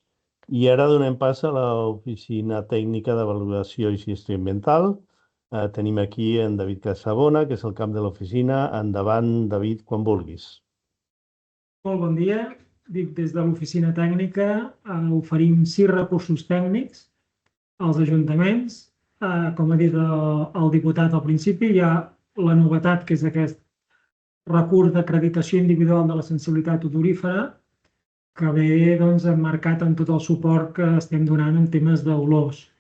I ara donem pas a l'Oficina Tècnica d'Avaluació i Gestió Ambiental. Tenim aquí en David Casabona, que és el cap de l'oficina. Endavant, David, quan vulguis. Molt bon dia. Dic, des de l'Oficina Tècnica oferim 6 recursos tècnics als ajuntaments. Com ha dit el diputat al principi, hi ha la novetat, que és aquest recurs d'acreditació individual de la sensibilitat odorífera, que ve emmarcat en tot el suport que estem donant en temes d'olors.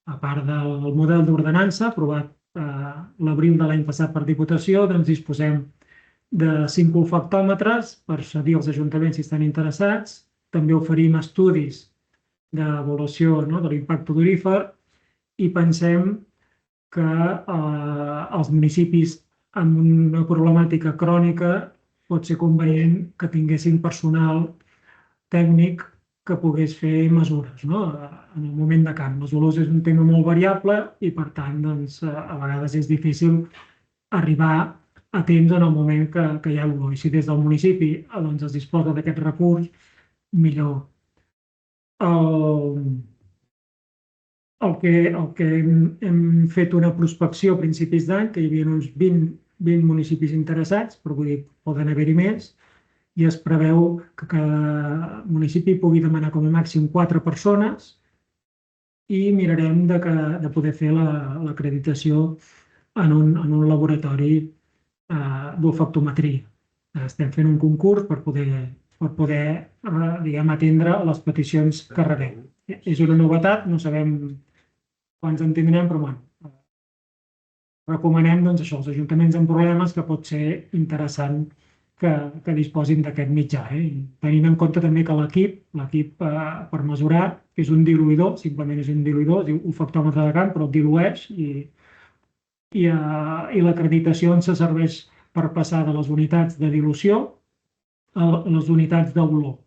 A part del model d'ordenança, aprovat l'abril de l'any passat per Diputació, disposem de 5 olfactòmetres per cedir als ajuntaments si estan interessats. També oferim estudis d'avaluació de l'impacte odorífer i pensem que els municipis amb una problemàtica crònica pot ser convenient que tinguessin personal tècnic que pogués fer mesures en el moment de canvi. Les olors és un tema molt variable i, per tant, a vegades és difícil arribar a temps en el moment que hi ha olor. I si des del municipi es disposa d'aquest recurs, millor. El que hem fet una prospecció a principis d'any, que hi havia uns 20 municipis interessats, però vull dir, poden haver-hi més, i es preveu que cada municipi pugui demanar com a màxim 4 persones i mirarem de poder fer l'acreditació en un laboratori d'olfactometria. Estem fent un concurs per poder atendre les peticions que rebem. És una novetat, no sabem quants en tindrem, però recomanem això als ajuntaments amb problemes que pot ser interessant que disposin d'aquest mitjà. Tenint en compte també que l'equip per mesurar és un diluïdor, simplement és un diluïdor, es diu olfactòmetre de camp, però el dilueix i l'acreditació ens serveix per passar de les unitats de dilució a les unitats d'olor,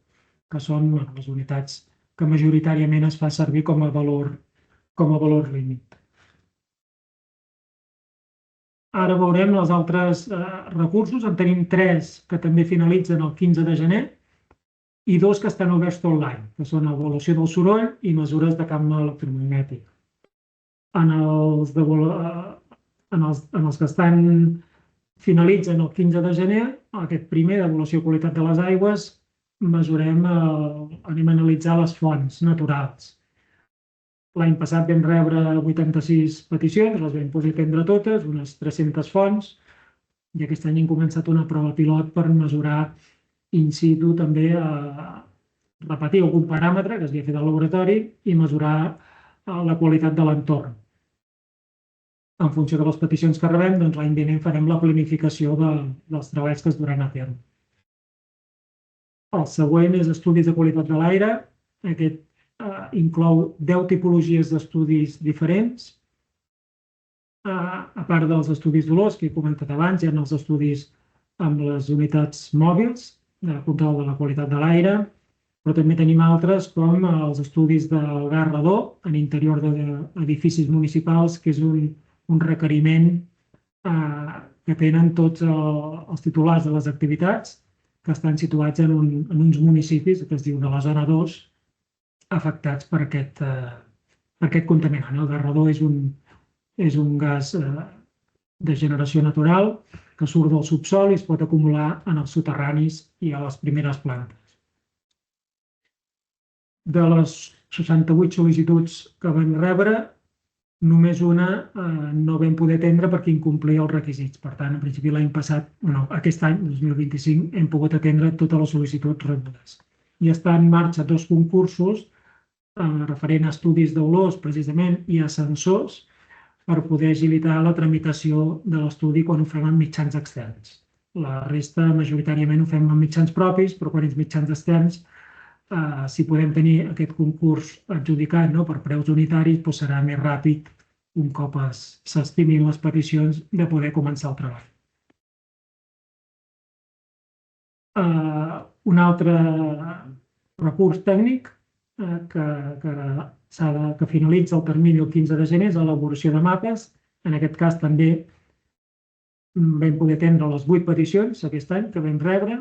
que són les unitats que majoritàriament es fa servir com a valor límit. Ara veurem els altres recursos. En tenim 3 que també finalitzen el 15 de gener i 2 que estan oberts tot l'any, que són avaluació del soroll i mesures de camp electromagnètic. En els que finalitzen el 15 de gener, aquest primer d'avaluació de qualitat de les aigües, anem a analitzar les fonts naturals. L'any passat vam rebre 86 peticions, les vam posar a atendre totes, unes 300 fonts, i aquest any hem començat una prova pilot per mesurar in situ també, repetir algun paràmetre que es havia fet al laboratori i mesurar la qualitat de l'entorn. En funció de les peticions que rebem, l'any vinent farem la planificació dels treballs que es duran a terme. El següent és estudis de qualitat de l'aire. Aquest inclou 10 tipologies d'estudis diferents. A part dels estudis d'olors que he comentat abans, hi ha els estudis amb les unitats mòbils de control de la qualitat de l'aire, però també tenim altres com els estudis del gas radó en interior d'edificis municipals, que és un requeriment que tenen tots els titulars de les activitats que estan situats en uns municipis, que es diu de la zona 2, afectats per aquest contaminant. El gas radó és un gas de generació natural que surt del subsol i es pot acumular en els soterranis i a les primeres plantes. De les 68 sol·licituds que vam rebre, només una no vam poder atendre perquè incomplia els requisits. Per tant, en principi l'any passat, aquest any, 2025, hem pogut atendre totes les sol·licituds rebudes. I està en marxa 2 concursos referent a estudis d'olors, precisament, i a sensors per poder agilitar la tramitació de l'estudi quan ho fem amb mitjans externs. La resta, majoritàriament, ho fem amb mitjans propis, però quan ets mitjans externs, si podem tenir aquest concurs adjudicat per preus unitaris, serà més ràpid, un cop s'estimin les peticions, de poder començar el treball. Un altre recurs tècnic que finalitza el termini el 15 de gener és l'elaboració de mapes. En aquest cas també vam poder atendre les 8 peticions aquest any que vam rebre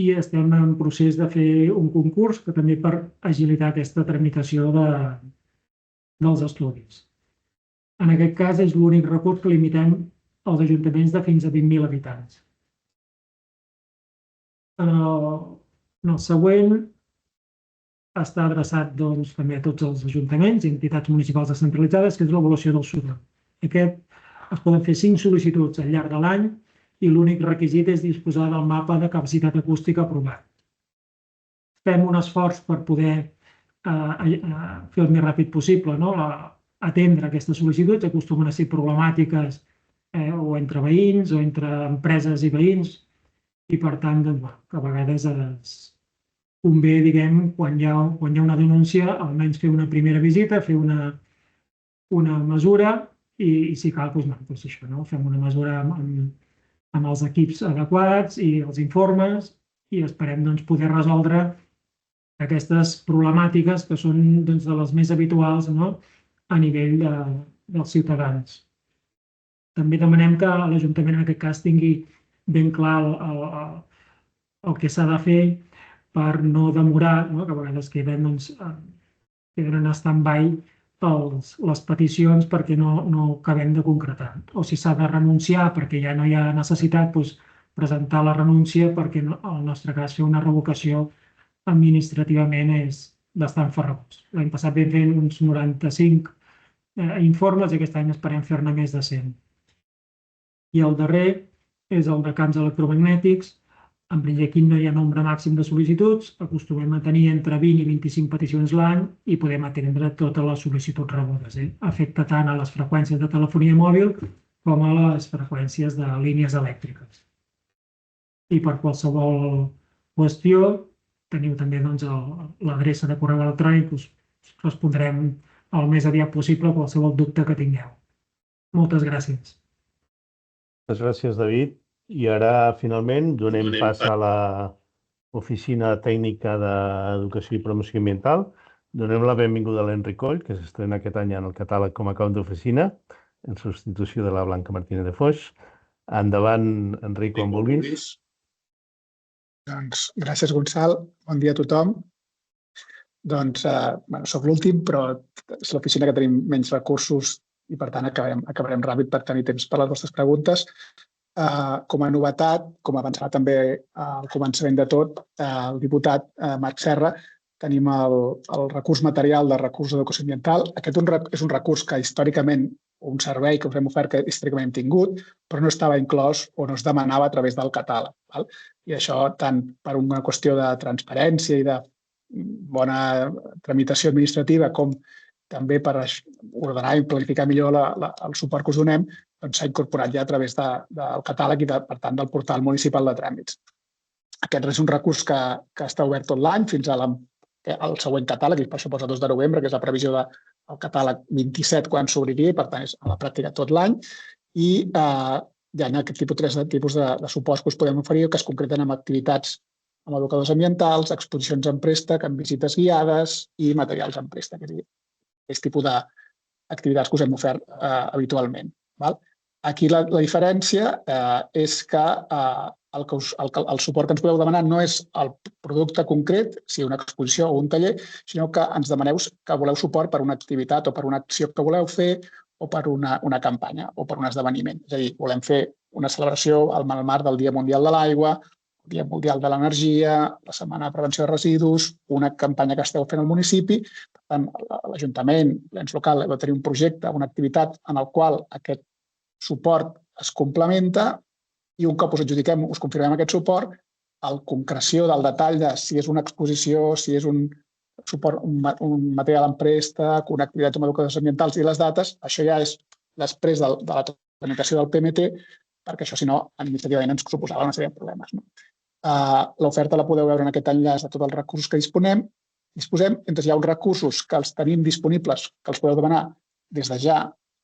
i estem en procés de fer un concurs que també per agilitar aquesta tramitació dels estudis. En aquest cas és l'únic recurs que limitem als ajuntaments de fins a 20.000 habitants. En el següent està adreçat també a tots els ajuntaments i entitats municipals descentralitzades, que és l'avaluació del soroll. Aquest es poden fer 5 sol·licituds al llarg de l'any i l'únic requisit és disposar del mapa de capacitat acústica aprovat. Fem un esforç per poder fer el més ràpid possible, atendre aquestes sol·licituds, acostumen a ser problemàtiques o entre veïns o entre empreses i veïns i per tant, que a vegades convé, quan hi ha una denúncia, almenys fer una primera visita, fer una mesura i si cal, fem una mesura amb els equips adequats i els informes i esperem poder resoldre aquestes problemàtiques que són de les més habituals a nivell dels ciutadans. També demanem que l'Ajuntament en aquest cas tingui ben clar el que s'ha de fer per no demorar, que a vegades queden en stand-by les peticions perquè no acabem de concretar. O si s'ha de renunciar perquè ja no hi ha necessitat, presentar la renúncia perquè en el nostre cas fer una revocació administrativament és bastant farragós. L'any passat vam fer uns 95 informes i aquest any esperem fer-ne més de 100. I el darrer és el de camps electromagnètics. En principi aquí no hi ha nombre màxim de sol·licituds, acostumem a tenir entre 20 i 25 peticions l'any i podem atendre totes les sol·licituds rebudes. Afecta tant a les freqüències de telefonia mòbil com a les freqüències de línies elèctriques. I per qualsevol qüestió teniu també l'adreça de correu electrònic, us respondrem el més aviat possible a qualsevol dubte que tingueu. Moltes gràcies. Moltes gràcies, David. I ara, finalment, donem pas a l'Oficina Tècnica d'Educació i Promoció Ambiental. Donem la benvinguda a l'Enric Coll, que s'estrena aquest any en el catàleg com a cap d'oficina, en substitució de la Blanca Martínez de Foix. Endavant, Enric, quan vulguis. Doncs gràcies, Gonçal. Bon dia a tothom. Doncs, soc l'últim, però és l'oficina que tenim menys recursos i, per tant, acabarem ràpid per tenir temps per les vostres preguntes. Com a novetat, com avançarà també al començament de tot, el diputat Marc Serra, tenim el recurs material de recurs d'educació ambiental. Aquest és un recurs que històricament, un servei que us hem ofert que històricament hem tingut, però no estava inclòs o no es demanava a través del catàleg. I això tant per una qüestió de transparència i de bona tramitació administrativa com també per ordenar i planificar millor el suport que us donem, s'ha incorporat ja a través del catàleg i, per tant, del portal municipal de tràmits. Aquest és un recurs que està obert tot l'any fins al següent catàleg, i per això posa 2 de novembre, que és la previsió del catàleg 27 quan s'obriria, i per tant és a la pràctica tot l'any. I hi ha aquest tipus de suports que us podem oferir que es concreten en activitats amb educadors ambientals, exposicions en préstec, amb visites guiades i materials en préstec. Aquest tipus d'activitats que us hem ofert habitualment. Aquí la diferència és que el suport que ens podeu demanar no és el producte concret, si una exposició o un taller, sinó que ens demaneu que voleu suport per una activitat o per una acció que voleu fer o per una campanya o per un esdeveniment. És a dir, volem fer una celebració al marc del Dia Mundial de l'Aigua, el Dia Mundial de l'Energia, la Setmana de Prevenció de Residus, una campanya que esteu fent al municipi. Per tant, l'Ajuntament, l'ens local, va tenir un projecte, una activitat en el qual aquest suport es complementa i un cop us adjudiquem, us confirmem aquest suport, la concreció del detall de si és una exposició, si és un suport, un material en préstec, una activitat amb educadors ambientals i les dates, això ja és després de la tramitació del PMT, perquè això, si no, administrativament ens suposava una sèrie de problemes. L'oferta la podeu veure en aquest enllaç de tots els recursos que disposem. Entonces, hi ha uns recursos que els tenim disponibles, que els podeu demanar des de ja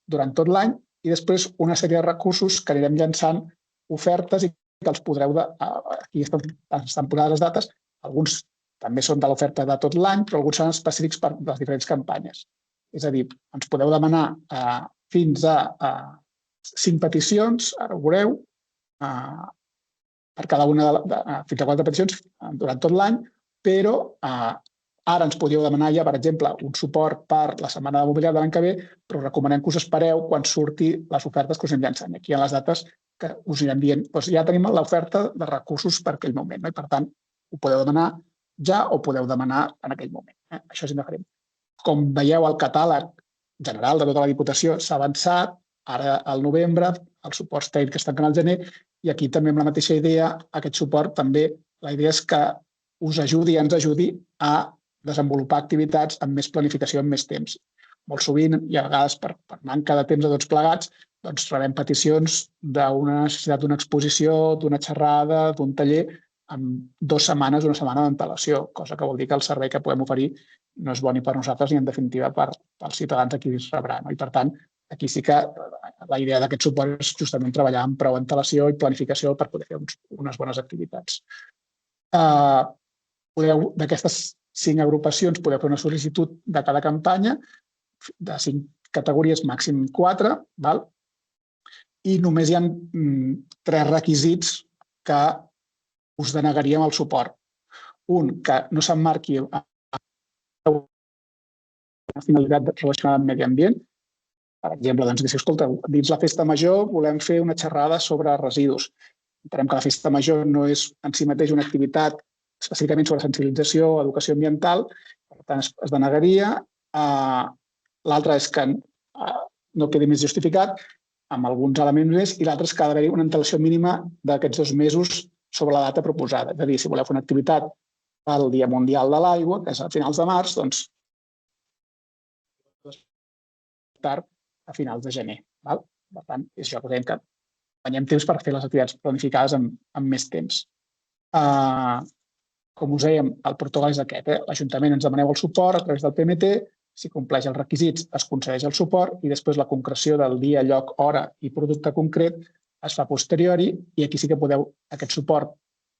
durant tot l'any, i després una sèrie de recursos que anirem llançant ofertes i que els podreu... Aquí estan posades les dates. Alguns també són de l'oferta de tot l'any, però alguns són específics per les diferents campanyes. És a dir, ens podeu demanar fins a 5 peticions, ara ho veureu, per cada una fins a 4 peticions durant tot l'any, però ara ens podríeu demanar ja, per exemple, un suport per la Setmana de Mobilitat de l'any que ve, però recomanem que us espereu quan surti les ofertes que us anem llançant. Aquí hi ha les dates que us anirem dient. Ja tenim l'oferta de recursos per aquell moment, i per tant, ho podeu demanar ja o podeu demanar en aquell moment. Això és indiferent. Com veieu, el catàleg general de tota la Diputació s'ha avançat, ara al novembre, els suports tècnics estan al gener, i aquí també amb la mateixa idea, aquest suport també, la idea és que us ajudi i ens ajudi a desenvolupar activitats amb més planificació, amb més temps. Molt sovint, i a vegades per manca de temps de tots plegats, doncs rebem peticions d'una necessitat d'una exposició, d'una xerrada, d'un taller, amb 2 setmanes, una setmana d'antelació, cosa que vol dir que el servei que podem oferir no és bo ni per nosaltres ni, en definitiva, pels ciutadans a qui es rebrà. I, per tant, aquí sí que la idea d'aquest suport és justament treballar amb prou antelació i planificació per poder fer unes bones activitats. D'aquestes 5 agrupacions podeu fer una sol·licitud de cada campanya, de 5 categories, màxim 4, i només hi ha 3 requisits que us denegaríem el suport. Un, que no s'emmarqui a una finalitat relacionada amb medi ambient. Per exemple, doncs, dir, escolta, dins la festa major volem fer una xerrada sobre residus. Entenem que la festa major no és en si mateix una activitat específicament sobre sensibilització o educació ambiental, per tant, es denegaria. L'altre és que no quedi més justificat amb alguns elements més, i l'altre és que ha d'haver-hi una antelació mínima d'aquests 2 mesos sobre la data proposada. És a dir, si voleu fer una activitat pel Dia Mundial de l'Aigua, que és a finals de març, doncs tard a finals de gener. Per tant, és això que dèiem, que guanyem temps per fer les activitats planificades amb més temps. Com us dèiem, el protocol és aquest. L'Ajuntament ens demaneu el suport a través del PMT, si compleix els requisits es concedeix el suport i després la concreció del dia, lloc, hora i producte concret es fa posteriori, i aquí sí que podeu aquest suport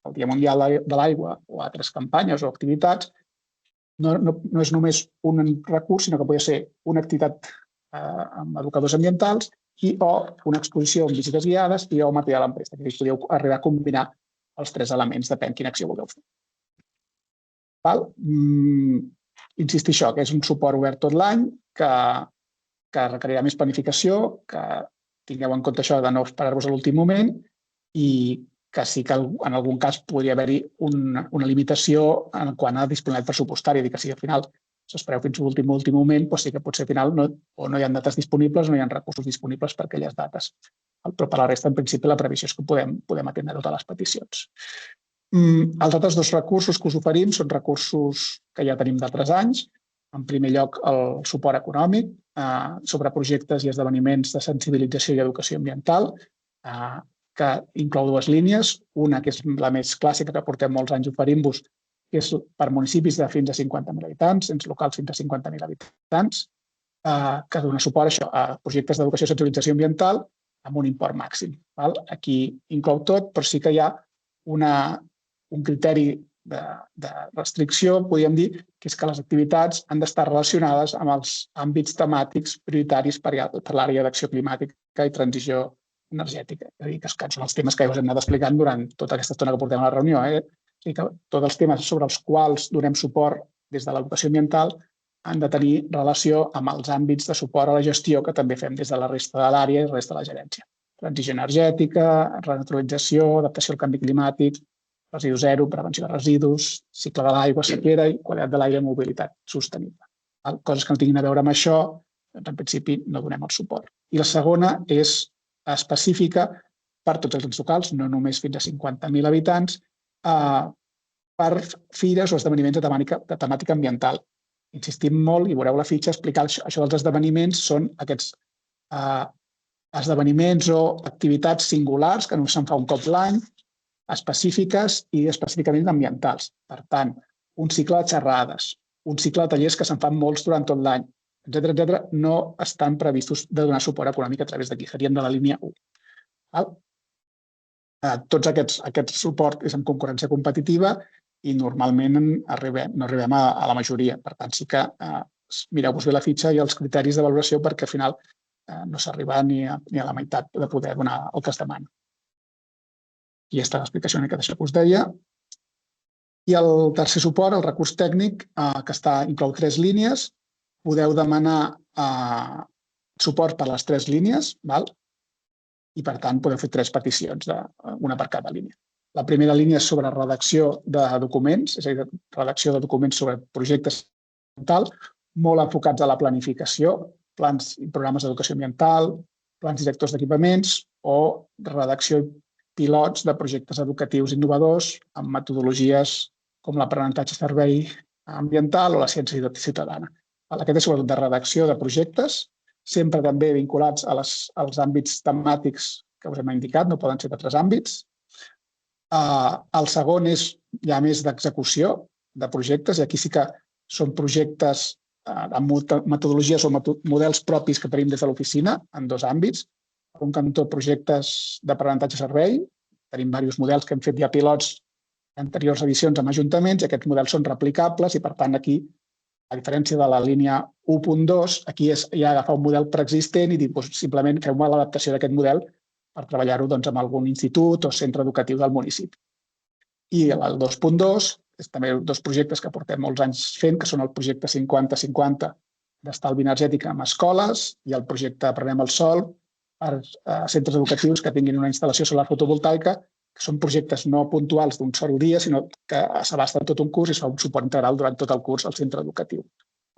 al Dia Mundial de l'Aigua o altres campanyes o activitats. No és només un recurs, sinó que pot ser una activitat amb educadors ambientals o una exposició amb visites guiades o material en préstec. Aquí podeu arribar a combinar els 3 elements, depèn quina acció voleu fer. Insistir això, que és un suport obert tot l'any, que requerirà més planificació, que tingueu en compte això de no esperar-vos a l'últim moment, i que sí que en algun cas podria haver-hi una limitació en quant a disponibilitat pressupostària, dir que si al final s'espereu fins a l'últim moment, doncs sí que potser al final o no hi ha dates disponibles o no hi ha recursos disponibles per aquelles dates. Però per la resta, en principi, la previsió és que podem atendre totes les peticions. Els altres 2 recursos que us oferim són recursos que ja tenim d'altres anys. En primer lloc, el suport econòmic sobre projectes i esdeveniments de sensibilització i educació ambiental, que inclou 2 línies. Una, que és la més clàssica, que portem molts anys oferint-vos, que és per municipis de fins a 50.000 habitants, ens locals fins a 50.000 habitants, que dona suport a projectes d'educació i sensibilització ambiental amb un import màxim. Aquí inclou tot, però sí que hi ha un criteri de restricció, podríem dir, que és que les activitats han d'estar relacionades amb els àmbits temàtics prioritaris per l'àrea d'acció climàtica i transició energètica. És a dir, que són els temes que us hem anat explicant durant tota aquesta estona que portem a la reunió. És a dir, que tots els temes sobre els quals donem suport des de l'educació ambiental han de tenir relació amb els àmbits de suport a la gestió que també fem des de la resta de l'àrea i la resta de la gerència. Transició energètica, renaturalització, adaptació al canvi climàtic, residu zero, prevenció de residus, cicle de l'aigua, sequera i qualitat de l'aire i mobilitat sostenible. Coses que no tinguin a veure amb això, doncs en principi no donem el suport. I la segona és específica per tots els ens locals, no només fins a 50.000 habitants, per fires o esdeveniments de temàtica ambiental. Insistim molt, i veureu la fitxa, explicar això dels esdeveniments són aquests esdeveniments o activitats singulars que només se'n fa un cop l'any, específiques i específicament ambientals. Per tant, un cicle de xerrades, un cicle de tallers que se'n fan molts durant tot l'any, etc., no estan previstos de donar suport econòmic a través d'aquí, serien de la línia 1. Tots aquest suport és en concurrència competitiva i normalment no arribem a la majoria. Per tant, sí que mireu-vos bé la fitxa i els criteris de valoració perquè al final no s'arriba ni a la meitat de poder donar el que es demana. I aquesta és l'explicació que us deia. I el tercer suport, el recurs tècnic, que inclou 3 línies. Podeu demanar suport per les 3 línies, i per tant podeu fer 3 peticions, una per cada línia. La primera línia és sobre redacció de documents, és a dir, redacció de documents sobre projectes ambientals, molt enfocats a la planificació, plans i programes d'educació ambiental, plans directors d'equipaments o redacció i pilots de projectes educatius innovadors amb metodologies com l'aprenentatge servei ambiental o la ciència ciutadana. Aquest és sobretot de redacció de projectes, sempre també vinculats als àmbits temàtics que us hem indicat, no poden ser d'altres àmbits. El segon és ja més d'execució de projectes, i aquí sí que són projectes amb metodologies o models propis que tenim des de l'oficina en 2 àmbits. Per un cantó, projectes d'aprenentatge servei. Tenim diversos models que hem fet ja pilots en anteriors edicions amb ajuntaments i aquests models són replicables i, per tant, aquí, a diferència de la línia 1.2, aquí és ja agafar un model preexistent i dir simplement feu-me l'adaptació d'aquest model per treballar-ho amb algun institut o centre educatiu del municipi. I el 2.2 és també 2 projectes que portem molts anys fent, que són el projecte 50-50 d'estalvi energètic en escoles i el projecte Aprenem el Sol per centres educatius que tinguin una instal·lació solar fotovoltaica, que són projectes no puntuals d'un sol dia, sinó que s'abasten tot un curs i es fa un suport integral durant tot el curs al centre educatiu.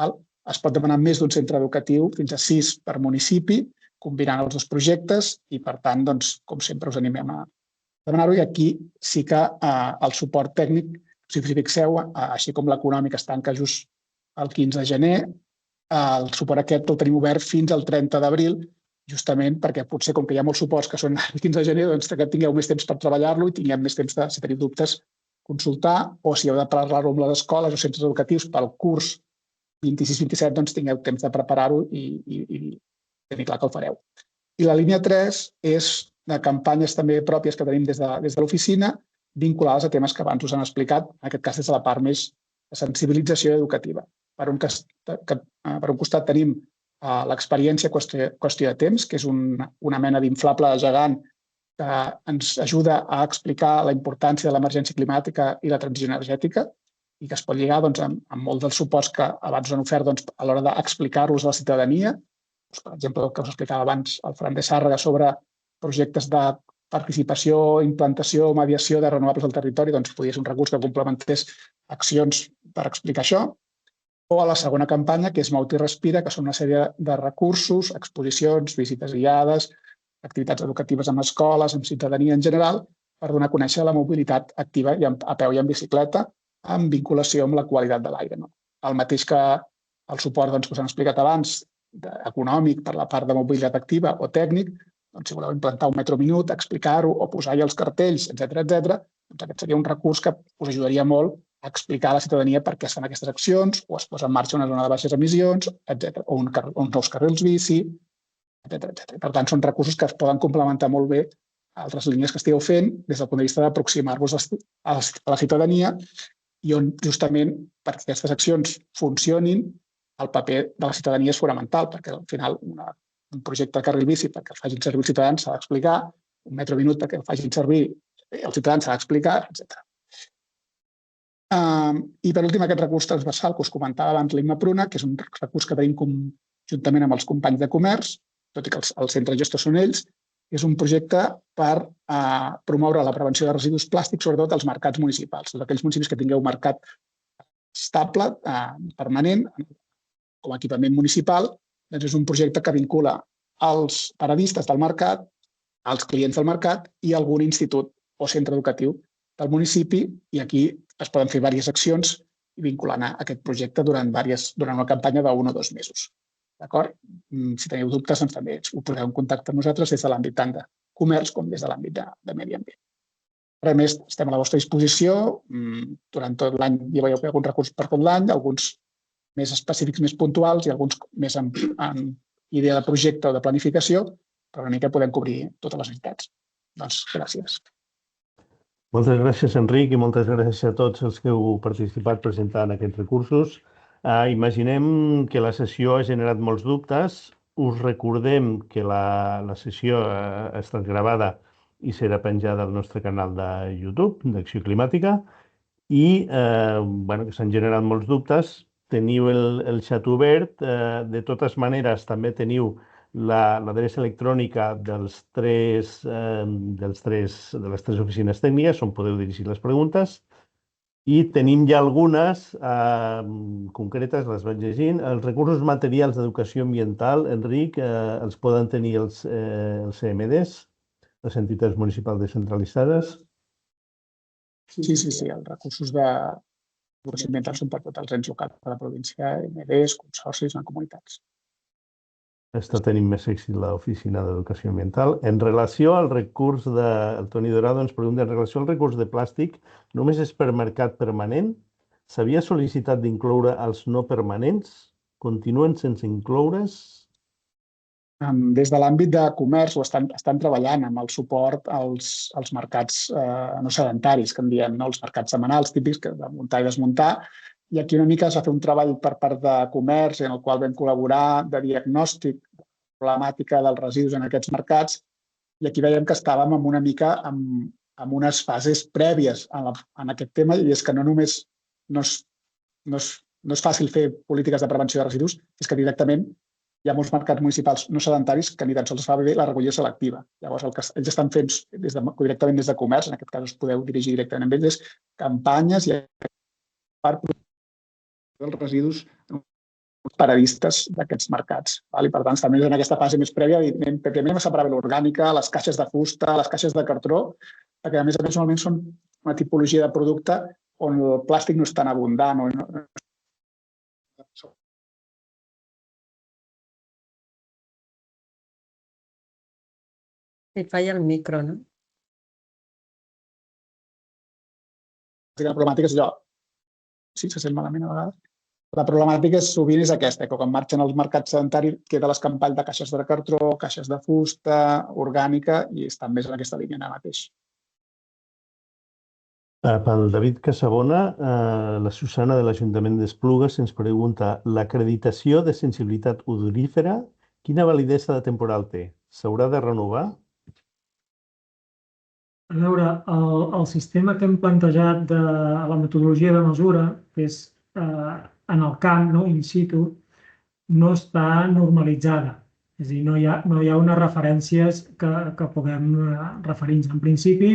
Es pot demanar més d'un centre educatiu, fins a 6 per municipi, combinant els 2 projectes i, per tant, com sempre, us animem a demanar-ho. I aquí sí que el suport tècnic, si us fixeu, així com l'econòmic es tanca just el 15 de gener, el suport aquest el tenim obert fins al 30 d'abril, justament perquè potser, com que hi ha molts suports que són el 15 de gener, doncs que tingueu més temps per treballar-lo i tinguem més temps de, si teniu dubtes, consultar, o si heu de parlar-ho amb les escoles o centres educatius pel curs 26-27, doncs tingueu temps de preparar-ho i tenir clar que el fareu. I la línia 3 és de campanyes també pròpies que tenim des de l'oficina, vinculades a temes que abans us han explicat, en aquest cas des de la part més de sensibilització educativa. Per un costat tenim l'experiència qüestió de temps, que és una mena d'inflable gegant que ens ajuda a explicar la importància de l'emergència climàtica i la transició energètica i que es pot lligar amb molts dels suports que abans han ofert a l'hora d'explicar-los a la ciutadania. Per exemple, el que us explicava abans el Fran de Sàrrega sobre projectes de participació, implantació o mediació de renovables al territori, doncs podria ser un recurs que complementés accions per explicar això. O a la segona campanya, que és Mou-te i Respira, que són una sèrie de recursos, exposicions, visites guiades, activitats educatives amb escoles, amb ciutadania en general, per donar a conèixer la mobilitat activa a peu i en bicicleta, en vinculació amb la qualitat de l'aire. El mateix que el suport que us han explicat abans, econòmic per la part de mobilitat activa o tècnic, si voleu implantar un metro minut, explicar-ho o posar-hi els cartells, etc., doncs aquest seria un recurs que us ajudaria molt a explicar a la ciutadania per què es fan aquestes accions o es posa en marxa una zona de baixes emissions, etc., o uns nous carrils bici, etc. Per tant, són recursos que es poden complementar molt bé a altres línies que estigueu fent des del punt de vista d'aproximar-vos a la ciutadania i on justament perquè aquestes accions funcionin el paper de la ciutadania és fonamental, perquè al final un projecte de carril bici perquè el facin servir els ciutadans s'ha d'explicar, un metro minut perquè el facin servir els ciutadans s'ha d'explicar, etc. I per últim, aquest recurs transversal que us comentava abans l'Imma Pruna, que és un recurs que tenim conjuntament amb els companys de comerç, tot i que els centres gestors són ells, és un projecte per promoure la prevenció de residus plàstics, sobretot als mercats municipals. Tots aquells municipis que tingueu mercat estable, permanent, com a equipament municipal, doncs és un projecte que vincula els paradistes del mercat, els clients del mercat i algun institut o centre educatiu del municipi, i aquí es poden fer diverses accions vinculant a aquest projecte durant una campanya d'1 o 2 mesos. D'acord? Si teniu dubtes, doncs també us poseu en contacte amb nosaltres des de l'àmbit tant de comerç com des de l'àmbit de medi ambient. Res més, estem a la vostra disposició. Durant tot l'any hi havia algun recurs per tot l'any, alguns més específics, més puntuals i alguns més en idea de projecte o de planificació, però una mica podem cobrir totes les necessitats. Doncs gràcies. Moltes gràcies, Enric, i moltes gràcies a tots els que heu participat presentant aquests recursos. Imaginem que la sessió ha generat molts dubtes. Us recordem que la sessió ha estat gravada i serà penjada al nostre canal de YouTube d'Acció Climàtica i que s'han generat molts dubtes. Teniu el xat obert. De totes maneres, també teniu l'adreça electrònica de les tres oficines tècniques on podeu dirigir les preguntes. I tenim ja algunes concretes, les vaig llegint. Els recursos materials d'educació ambiental, Enric, els poden tenir els CMDs, les entitats municipals descentralitzades? Sí, els recursos d'educació ambiental són per tots els ens locals de la província, MDs, consorcis, comunitats. Està tenint més èxit l'oficina d'educació ambiental. En relació al recurs el Toni Dorado ens pregunta, en relació al recurs de plàstic, només és per mercat permanent? S'havia sol·licitat d'incloure els no permanents? Continuen sense incloure's? Des de l'àmbit de comerç ho estan treballant amb el suport als mercats no sedentaris, que en diem, els mercats setmanals típics de muntar i desmuntar. I aquí una mica es va fer un treball per part de comerç en el qual vam col·laborar de diagnòstic de problemàtica dels residus en aquests mercats, i aquí veiem que estàvem una mica en unes fases prèvies en aquest tema, i és que no només no és fàcil fer polítiques de prevenció de residus, és que directament hi ha molts mercats municipals no sedentaris que ni tan sols es fa bé la recollida selectiva. Llavors, el que ells estan fent directament des de comerç, en aquest cas us podeu dirigir directament amb ells, és campanyes i per els residus paradistes d'aquests mercats. I per tant, també en aquesta fase més prèvia, anem a separar l'orgànica, les caixes de fusta, les caixes de cartró, perquè a més normalment són una tipologia de producte on el plàstic no és tan abundant. Et falla el micro, no? La problemàtica és allò. Sí, se sent malament a vegades. La problemàtica sovint és aquesta, que quan marxen als mercats sedentaris queda l'escampall de caixes de cartró, caixes de fusta, orgànica, i estan més en aquesta línia ara mateix. Pel David Casabona, la Susana de l'Ajuntament d'Esplugues ens pregunta: l'acreditació de sensibilitat odorífera, quina validesa de temporal té? S'haurà de renovar? A veure, el sistema que hem plantejat de la metodologia de mesura, que és en el camp, in situ, no està normalitzada. És a dir, no hi ha unes referències que puguem referir-nos. En principi,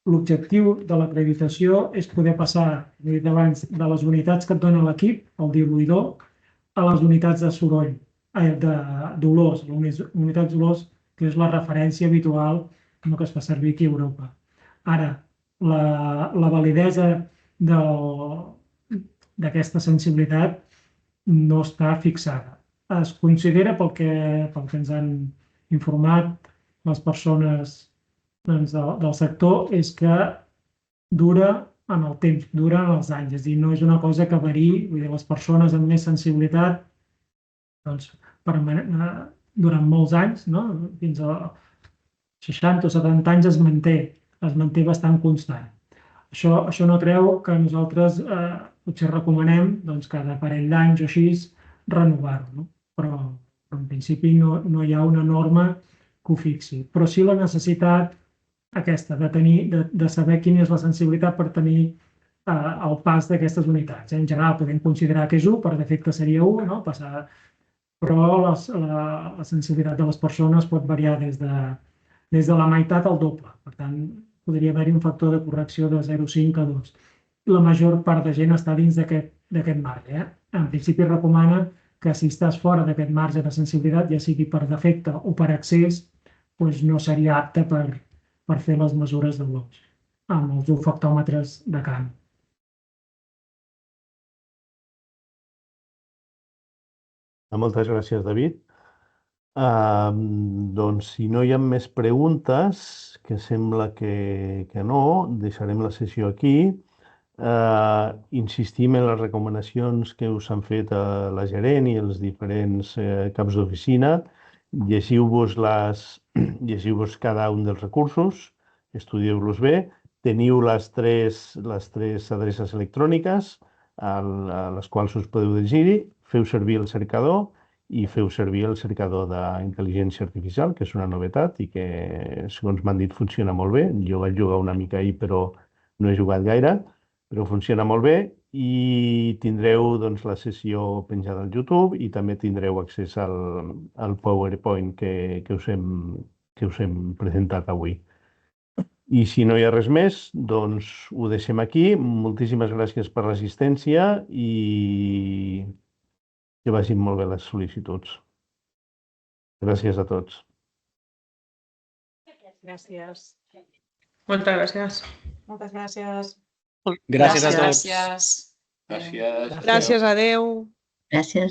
l'objectiu de l'acreditació és poder passar, he dit abans, de les unitats que et dona l'equip, el diluïdor, a les unitats de soroll, d'olors, les unitats d'olors, que és la referència habitual que es fa servir aquí a Europa. Ara, la validesa d'aquesta sensibilitat no està fixada. Es considera, pel que ens han informat les persones del sector, és que dura en el temps, dura en els anys. És a dir, no és una cosa que variï, les persones amb més sensibilitat durant molts anys, fins a 60 o 70 anys es manté bastant constant. Això no treu que nosaltres potser recomanem cada parell d'anys o així renovar-ho, però en principi no hi ha una norma que ho fixi. Però sí la necessitat aquesta de saber quina és la sensibilitat per tenir el pas d'aquestes unitats. En general podem considerar que és 1, per defecte seria 1, no? Però la sensibilitat de les persones pot variar des de la meitat al doble. Per tant, podria haver-hi un factor de correcció de 0,5 a 2. La major part de gent està dins d'aquest marge. En principi recomana que si estàs fora d'aquest marge de sensibilitat, ja sigui per defecte o per excés, doncs no seria apte per fer les mesures de blocs amb els olfactòmetres de camp. Moltes gràcies, David. Doncs, si no hi ha més preguntes, que sembla que no, deixarem la sessió aquí. Insistim en les recomanacions que us han fet la gerent i els diferents caps d'oficina. Llegiu-vos cada un dels recursos, estudieu-los bé, teniu les tres adreces electròniques a les quals us podeu dirigir, feu servir el cercador i feu servir el cercador d'intel·ligència artificial, que és una novetat i que, segons m'han dit, funciona molt bé. Jo vaig jugar una mica ahir, però no he jugat gaire, però funciona molt bé i tindreu la sessió penjada al YouTube i també tindreu accés al PowerPoint que us hem presentat avui. I si no hi ha res més, doncs ho deixem aquí. Moltíssimes gràcies per l'assistència i que vagin molt bé les sol·licituds. Gràcies a tots. Gràcies. Moltes gràcies. Moltes gràcies. Gràcies a tots. Gràcies. Gràcies, adeu. Gràcies.